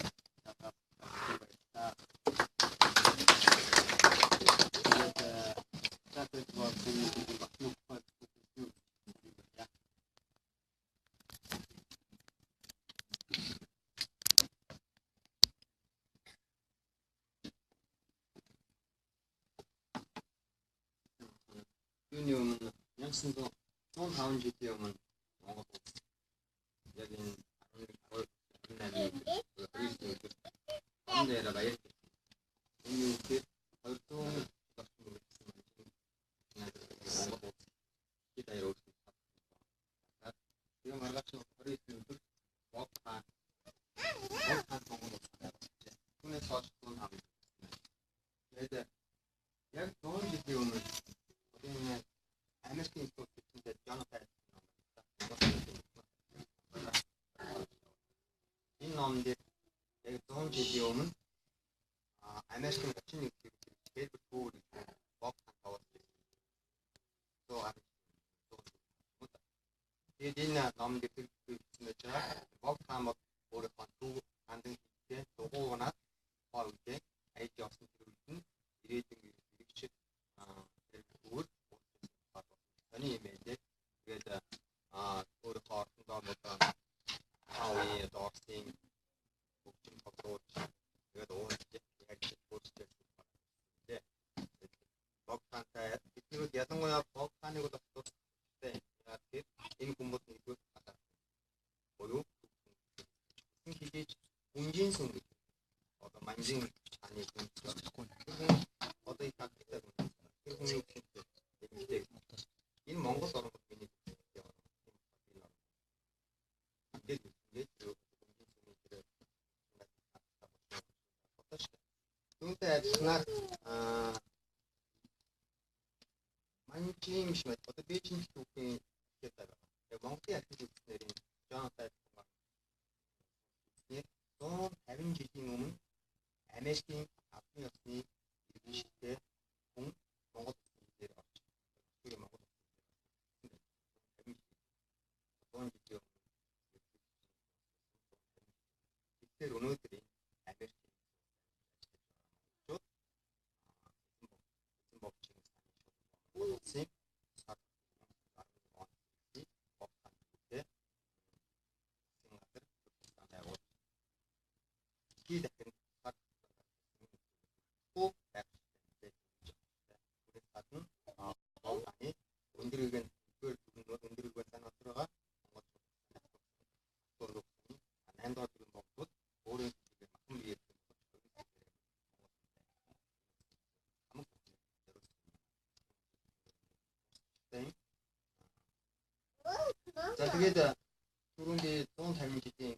B: Юуны өмнө 1905 жилийн өмнө Монгол улс яг энэ 11-8 он дээр баяр хэлсэн. Энэ юу гэхээр 200 орчим үргэлжлсэн Монгол улс хэд аяар өөрсдөө татсан. Тэгээ маргааш 29 өдөр Бог хаан Монгол улс тавьсан. Түүнээс хойш тун хам. Тэгээд яг 100 жилийн өмнө энэ Америкийн институтууд Jonathan энэ номд яг 100 жилийн өмнө Америкийн 31 тэгээд бүр Бог таваад тэгээд энэ номд хэлсэн байж байгаа Бог таамаг өөрийнхөө төв хандан хийхдээ дугуйнаад хоолтой аяж явсан төрөлд нь ирээдүйн хэрэгчид өөр таны имэйлээ тэгээд өөрийнхөө орчиндөө модон хавийн дорсын бүгд тоглож тэгээд өөрчлөлт яаж өөрчлөлт тий Бог таантай биднүүд ялангуяа Бог тааныг бол тустай тэгээд энэ хүмүүс нэгдүгээр хатаа боёо хийж үнжин сүм одоо манжин чаны хүн одоо их хаттай тэр хүн энэ Монгол орнод миний түүнтэй адилханаар манжин биш мэт одоо Бээжинг түүхийн ихэд байгаа. Яг Монголын архив үзснээрийн Jonathan 150 жилийн өмнө Америкийн албан ёсны иргэншилтэй хүн Монгол дээр орж Монгол тэгэхээр өнөөдөр Америкийн улсын за тэгээд түрүүний 150 жилийн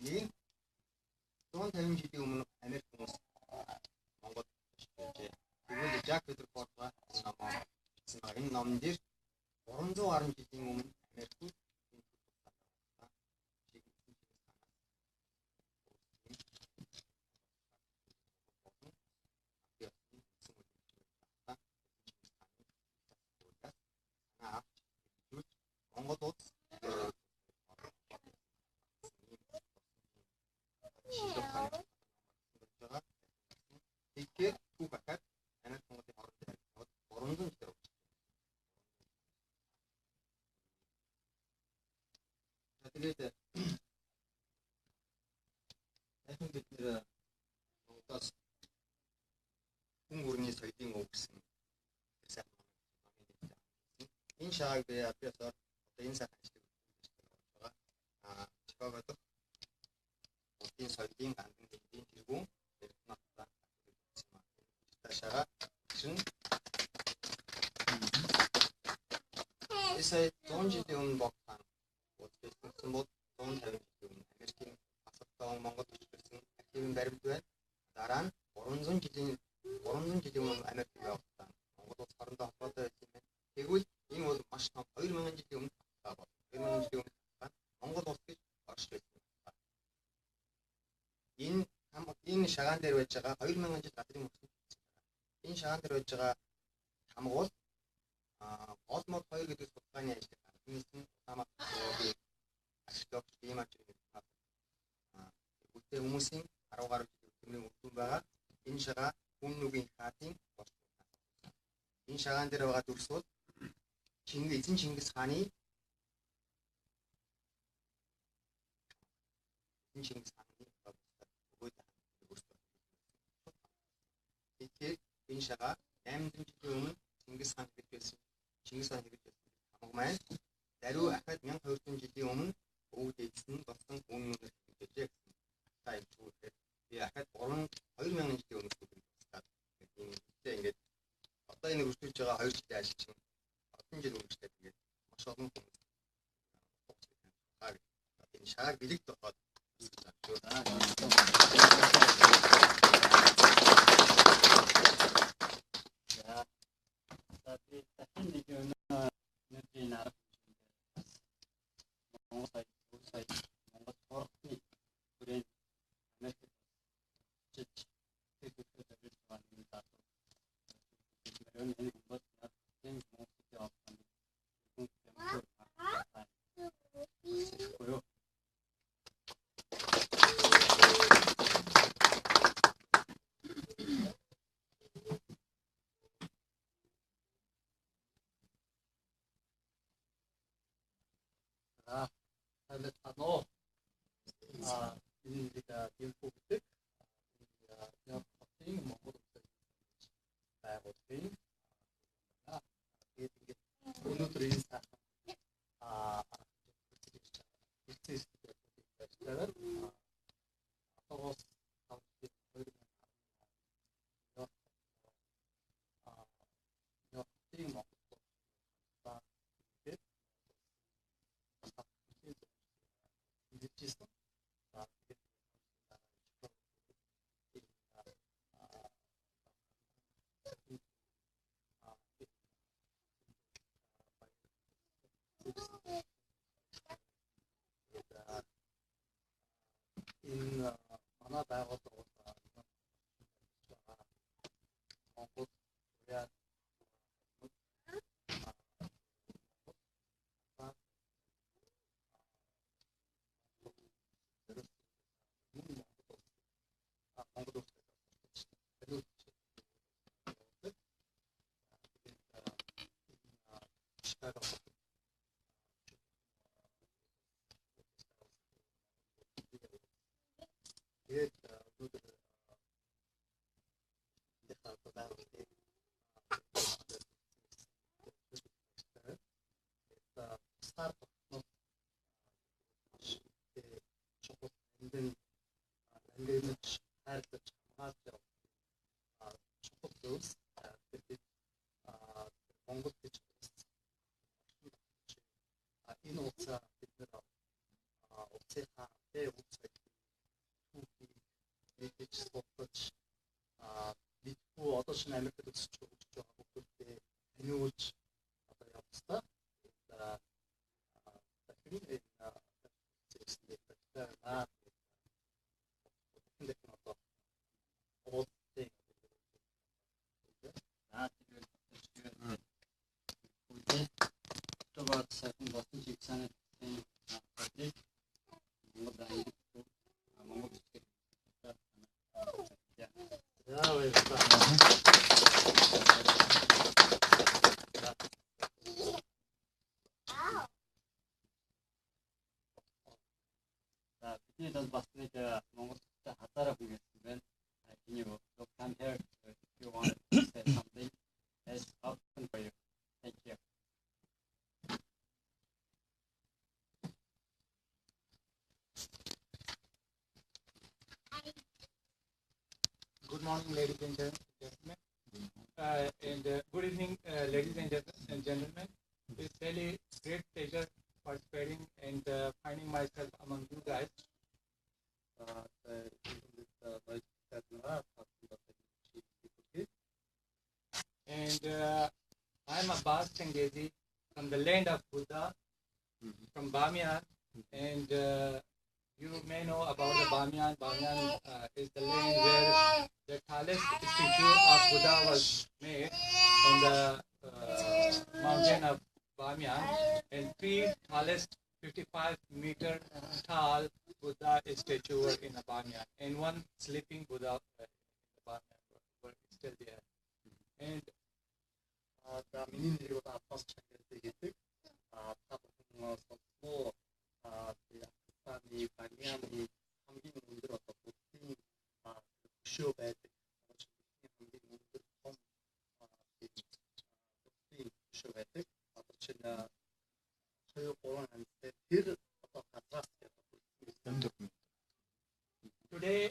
B: нэг 150 жилийн өмнө Америк хүмүүс Монгол иржээ. Тэгээд Жак Рутherford энэ номон дээр 300 гаруй жилийн өмнө Америкт Монгол улс тэгээд түүх хахад Америк Монголын хоорондын харилцааг 300 жил явуулсан. Тэгээд дахин бид нэр Монголоос хүн бүрний соёлын өв гэсэн энэ шааг би апиасаар энэ сайхан ажлыг байгаа. Чикагод энэ соёлын гандан хэдийн тэргүүн Эрдэнэтта ташаага шин эсэй 100 жилийн өмнө Бог таан үзсэн бол 150 жилийн өмнө Монгол төчсөн архивын баримт байна. Дараа нь 300 жилийн өмнө Америк явагдсан. Монгол улс хоорондоо холбоотой байсан юм байна. Тэгвэл энэ бол маш том 2000 жилийн өмнө таа бол 2000 жилийн өмнө Монгол улс гэж орж байсан. Энэ шагаан дээр байж байгаа 2000 жил гадрын мөсөн. Энэ шагаан дээр байж байгаа хамаг бол Осмод 2 гэдэг судалгааны ажлыг гаргасан Усама ашиглаж ийм ажил үүтэй хүмүүсийн 10 гаруй жилийн өмнө өгсөн байгаа. Энэ шагаа хүн нүгийн хаатын болж байна. Энэ шагаан дээр байгаа дүрс бол эзэн Чингис хааны Тэгэхээр энэ шагаа 800 жилийн өмнө Чингис хаан хэрэгж байсан хамаг маань даруй ахад 1200 жилийн өмнө өвд эзэн болсон хүн нүгээр хэрэгжээ гэсэн. Та энэ зүгээр би ахад 2000 жилийн өмнө хэрэгжсэн. Ингээд одоо энэ үргэлжлүүлж байгаа 2 жилийн ажил чинь олон жил үргэлжлээд ингээд маш олон хүмүүс энэ шагааг бэлэгт ороод Америкт өсөж байгаа хүмүүстэй таниулж одоо явуулсан.
F: Good morning, ladies and gentlemen, good evening, ladies and gentlemen. It's really great pleasure participating and finding myself among you guys. and I'm Abbas Changezi from the land of Buddha, from Bamiyan, and you may know about the Bamiyan. Bamiyan is the land where the tallest statue of Buddha was made on the mountain of Bamiyan, and three tallest 55-meter tall Buddha statue were in the Bamiyan, and one sleeping Buddha in the Bamiyan were still there. And
E: За миний нэрийг Аббас Чангези гэдэг. Та бүхэн сонсоо Афганистаны Бамианы хамгийн өндөр буддийн хөшөө байдаг. Хамгийн өндөр том буддийн хөшөө байдаг. Одоо чинь 2-3 хантай тэр газраас
F: today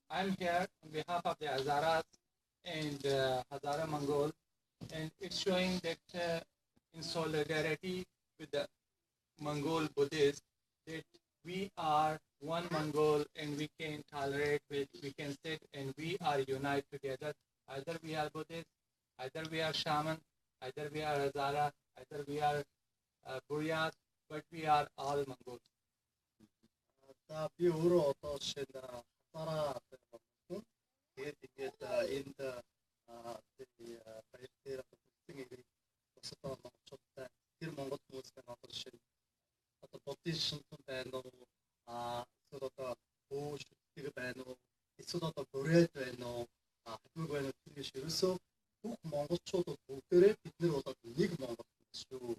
F: I'm here on behalf of the Hazaras and Hazara Mongol, and it's showing that in solidarity with the Mongol Buddhists, that we are one Mongol and we can tolerate with, we can sit and we are united together. Either we are Buddhists, either we are shaman, either we are Hazara, either we are Buryat, but we are all Mongols.
E: За би өөрөө одоо жишээ нь хазаараа байна. Тэгээд ингээд энд баяр дээр бүтэн ирээд босоо монголчуудтай тэр монгол хүмүүс байна одоо жишээ нь одоо буддийн шинтэн байна уу эсвэл одоо өөшөлтөг байна уу эсвэл одоо бүрээд байна уу хатмаг байна уу тэр шиг ерөөсөө бүх монголчуудад бүгдээрээ бид нар болоод нэг монгол хүмүүс шүү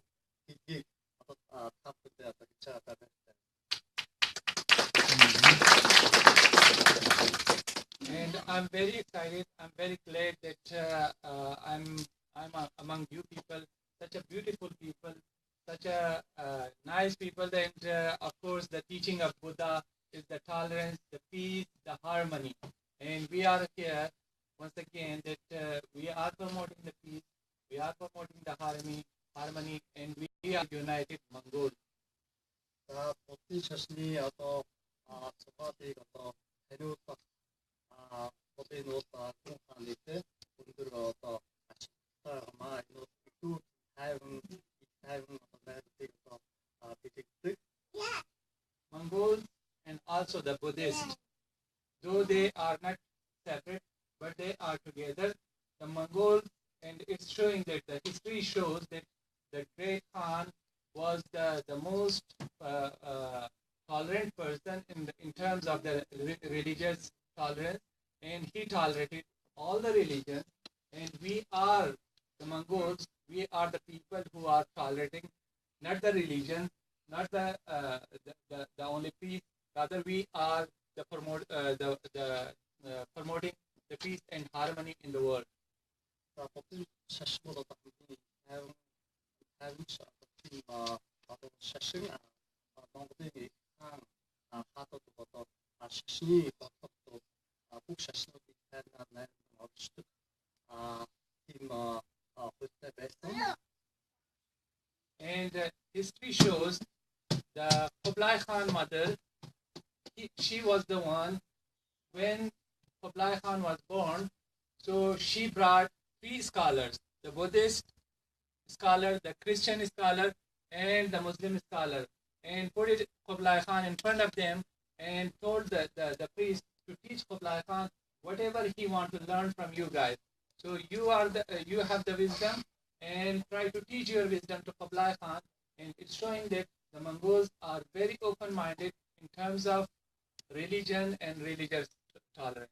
E: гэдгийг одоо тавтай одоо гэж байгаа.
F: And I'm very excited. I'm very glad that I'm among you people, such a beautiful people, such a nice people. And of course, the teaching of Buddha is the tolerance, the peace, the harmony. And we are here once again that we are promoting the peace, we are promoting the harmony, and we are united Mongols.
E: Буддийн шашны одоо цогцолыг одоо хариуцах буддийн уул хүн хааны те өндөр одоо ачаалттай маа энэ их тайван одоо найддаг одоо бидэгдэг.
F: Mongols and also the Buddhists, though they are not separate, but they are together. The Mongols, and it's showing that the history shows that the great Khan was the most tolerant person in terms of the religious tolerance, and he tolerated all the religions. And we are the Mongols. We are the people who are tolerating not the religion, not the only peace. Rather, we are the promoting the peace and harmony in the world. And history shows the Kublai Khan mother, she was the one, when Kublai Khan was born, so she brought 3 scholars, the Buddhist scholar, the Christian scholar, and the Muslim scholar, and put it Kublai Khan in front of them and told the priest to teach Kublai Khan whatever he wants to learn from you guys. So you have the wisdom, and try to teach your wisdom to Kublai Khan. And it's showing that the Mongols are very open-minded in terms of religion and religious tolerance.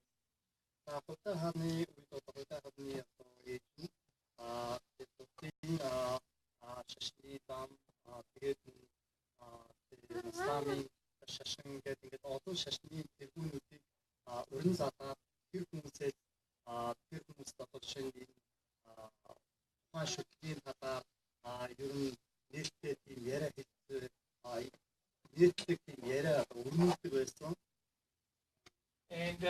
E: шашин гэдэг ингээд олон шашны тэргүүнүүдийг өрн задаад тэр хүмүүсээс тэр хүмүүст одоо жишээ нь тухайн шүтлийн талаар ер нь нээлттэй тийм яриа хэлдэг нээлттэй тийм яриа өрнүүлдэг байсан.
F: And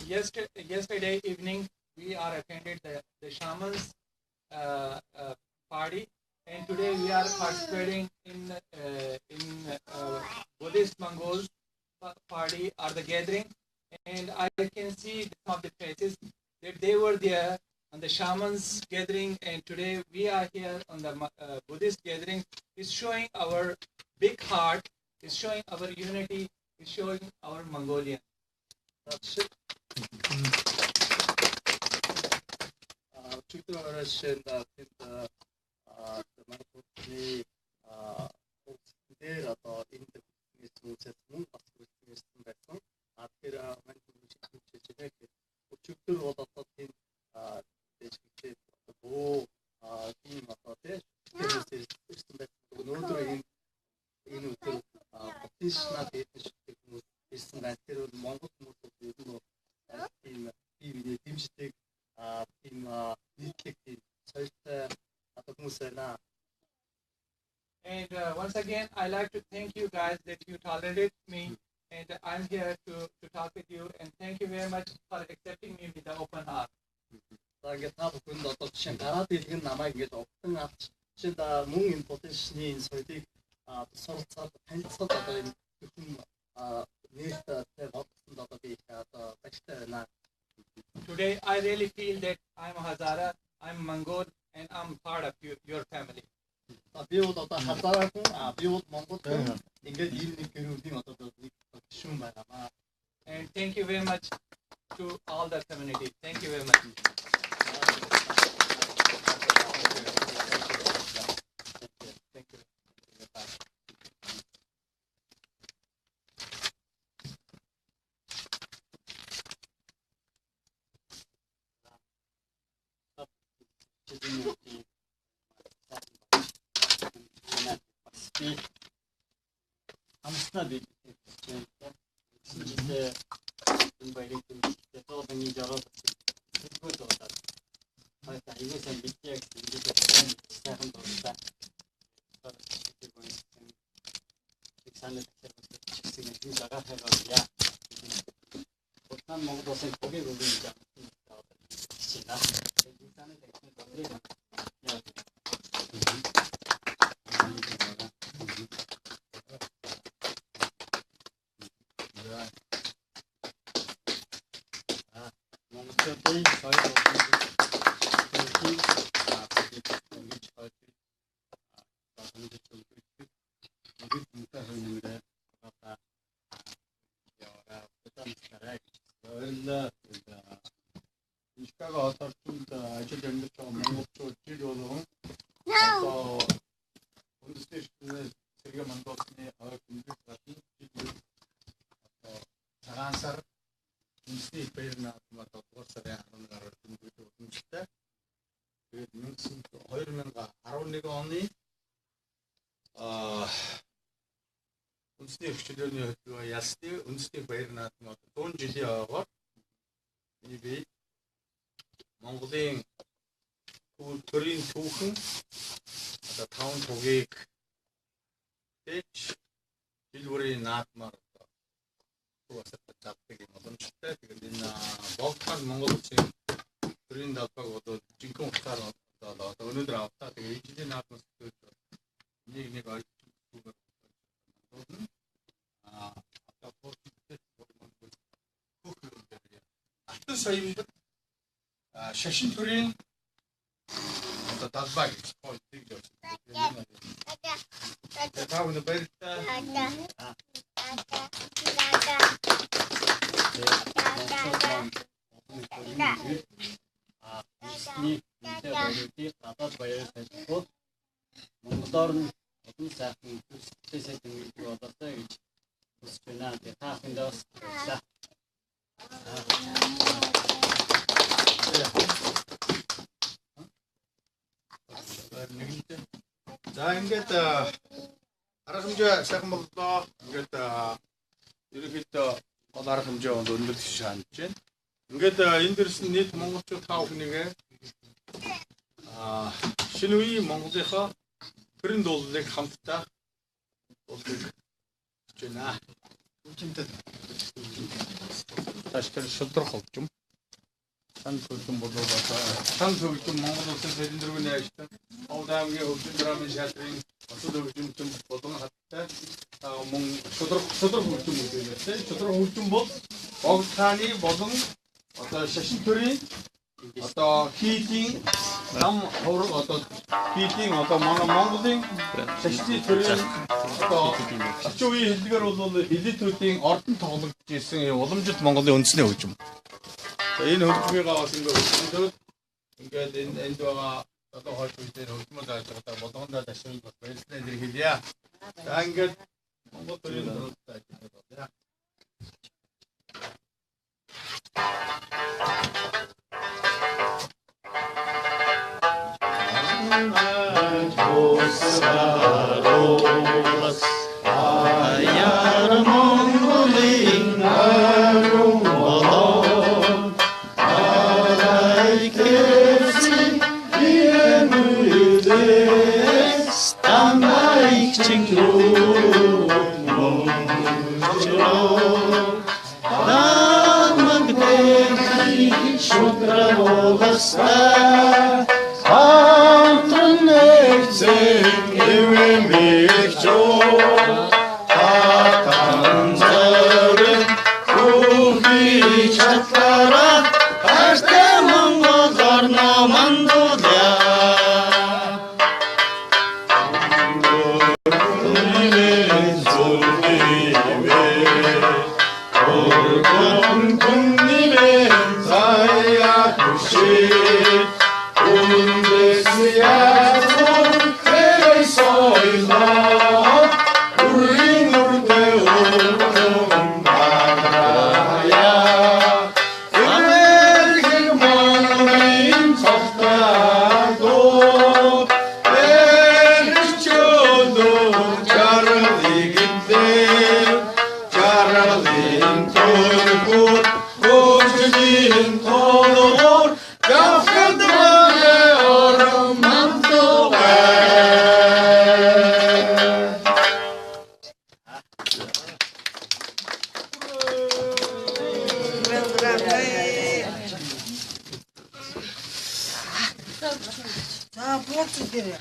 F: yesterday evening we are attended the shamans party, and today we are participating in Buddhist Mongols party or the gathering, and I can see some of the faces that they were there on the shamans gathering, and today we are here on the Buddhist gathering. Is showing our big heart, is showing our unity, is showing our Mongolian. That's it.
G: Өчигдөр оройш энэ тэнд манайхны дээр одоо энэ зүйлээс мөн бас үүсгэн байсан. Тэгэхээр манайхны шийдвэр өчигдөр бол одоо тийм дэжигтэй боо тийм одоо тийм ирсэн байсан. Өнөөдөр энэ өдөр профессионал дэжигтэй хүмүүс ирсэн байна. Тэр бол Монгол хүмүүс ер нь тийм бие дэмждэг тийм нийтлэг тийм соёлтой одоо хүмүүс байна.
F: And once again, I like to thank you guys that you tolerate me, and I'm here to talk with you. And thank you very much for accepting me with the open heart.
G: За ингээд та бүхэнд одоо жишээ гараад иргэн намайг ингээд огтон авч жишээ мөн энэ потенцны энэ соёлыг суралцаад танилцаад одоо энэ бүхэн нэртэй бодсонд одоо би одоо баяртай байна.
F: Today, I really feel that I'm a Hazara, I'm Mongol, and I'm part of your family.
G: Би бол одоо хазаараа хүн, би бол монгол хүн. Ингээд ийм нэг гэрүүлийн одоо нэг гишүүн байна.
F: And thank you very much to all the community. Thank you very much.
G: Thank you. Амснаа би чинээ энэ баярыг төлөвлөсөн энэ жаргал тэгвэл одоо хайта ивэсэн битгий гэдэг сайхан дуртай. Их санаа тэгсэн нэг жагаа хайгаа. Утсан Монгол улсын бүгийн өвгийн жаа. Хичээнэ. Энэ санаа тэгсэн дуртай. Үндэсний хөгжлөөрийн хөтөлбөр ялсны үндэсний баяр наадам одоо 100 жилийн ойгоор миний бие Монголын төрийн түүхэн одоо 5 тугийг теж жил бүрийн наадмаар одоо туусаад чаддаг юм боломжтой. Тэгээд энэ Болтхан Монгол улсын төрийн даалгаврыг одоо жинхэнэ утгаар одоо өнөөдөр авлаа. Тэгээд энэ жилийн наадмаас нэг ойлгох зүгээр. Алтан соёлд шашин төрийн одоо далбаа гэж хэлдэг юм. Тавны баяртай. Нэг баяртай гадаад баяр тавьчихвол Монголоор нь одон сайхан төсөлтөөсөө тэмүүлдэг болоосаа гэж хүсэж байна. Та бүхэндээ баярлалаа.
D: За ингээд арга хэмжээ сайхан боллоо. Ингээд ерөнхийдөө гол арга хэмжээ өндөр шаандж байна. Ингээд энэ дэрс нь нийт монголчууд 5 хүнийгээ шинэ үеийн Монголынхоо төрийн дуулыг хамтдаа дуулыг хийж байна. Үчимтэй тааштай шудрах болж юм. Сан хөгжим болоод сан хөгжим Монгол улсын төрийн дөрвийн ажил Олдамгийн хөгжим драмын шалрын осол хөгжимчин болон хаттай мөн шудрах хөгжим үзүүлээ. Шудрах хөгжим бол Богд хааны болон одоо шашин төрийн одоо хийлийн нам хураг одоо хийлийн одоо манай Монголын шашны төрийн одоо орчин үеийн хэллэгээр бол элитүүдийн ордон тоглогдож ирсэн уламжлалт Монголын үндэсний хөгжим. Энэ хөгжмийгаа бас ингээд ингээд энд байгаа одоо хойш үедээ хөгжмөд зааж байгаа болгондоо ашиглаж бас баярлалаа нэр хэлье. За ингээд Монгол төрийн төрөлтэй ажиллаж байна.
H: За, бууц дээр.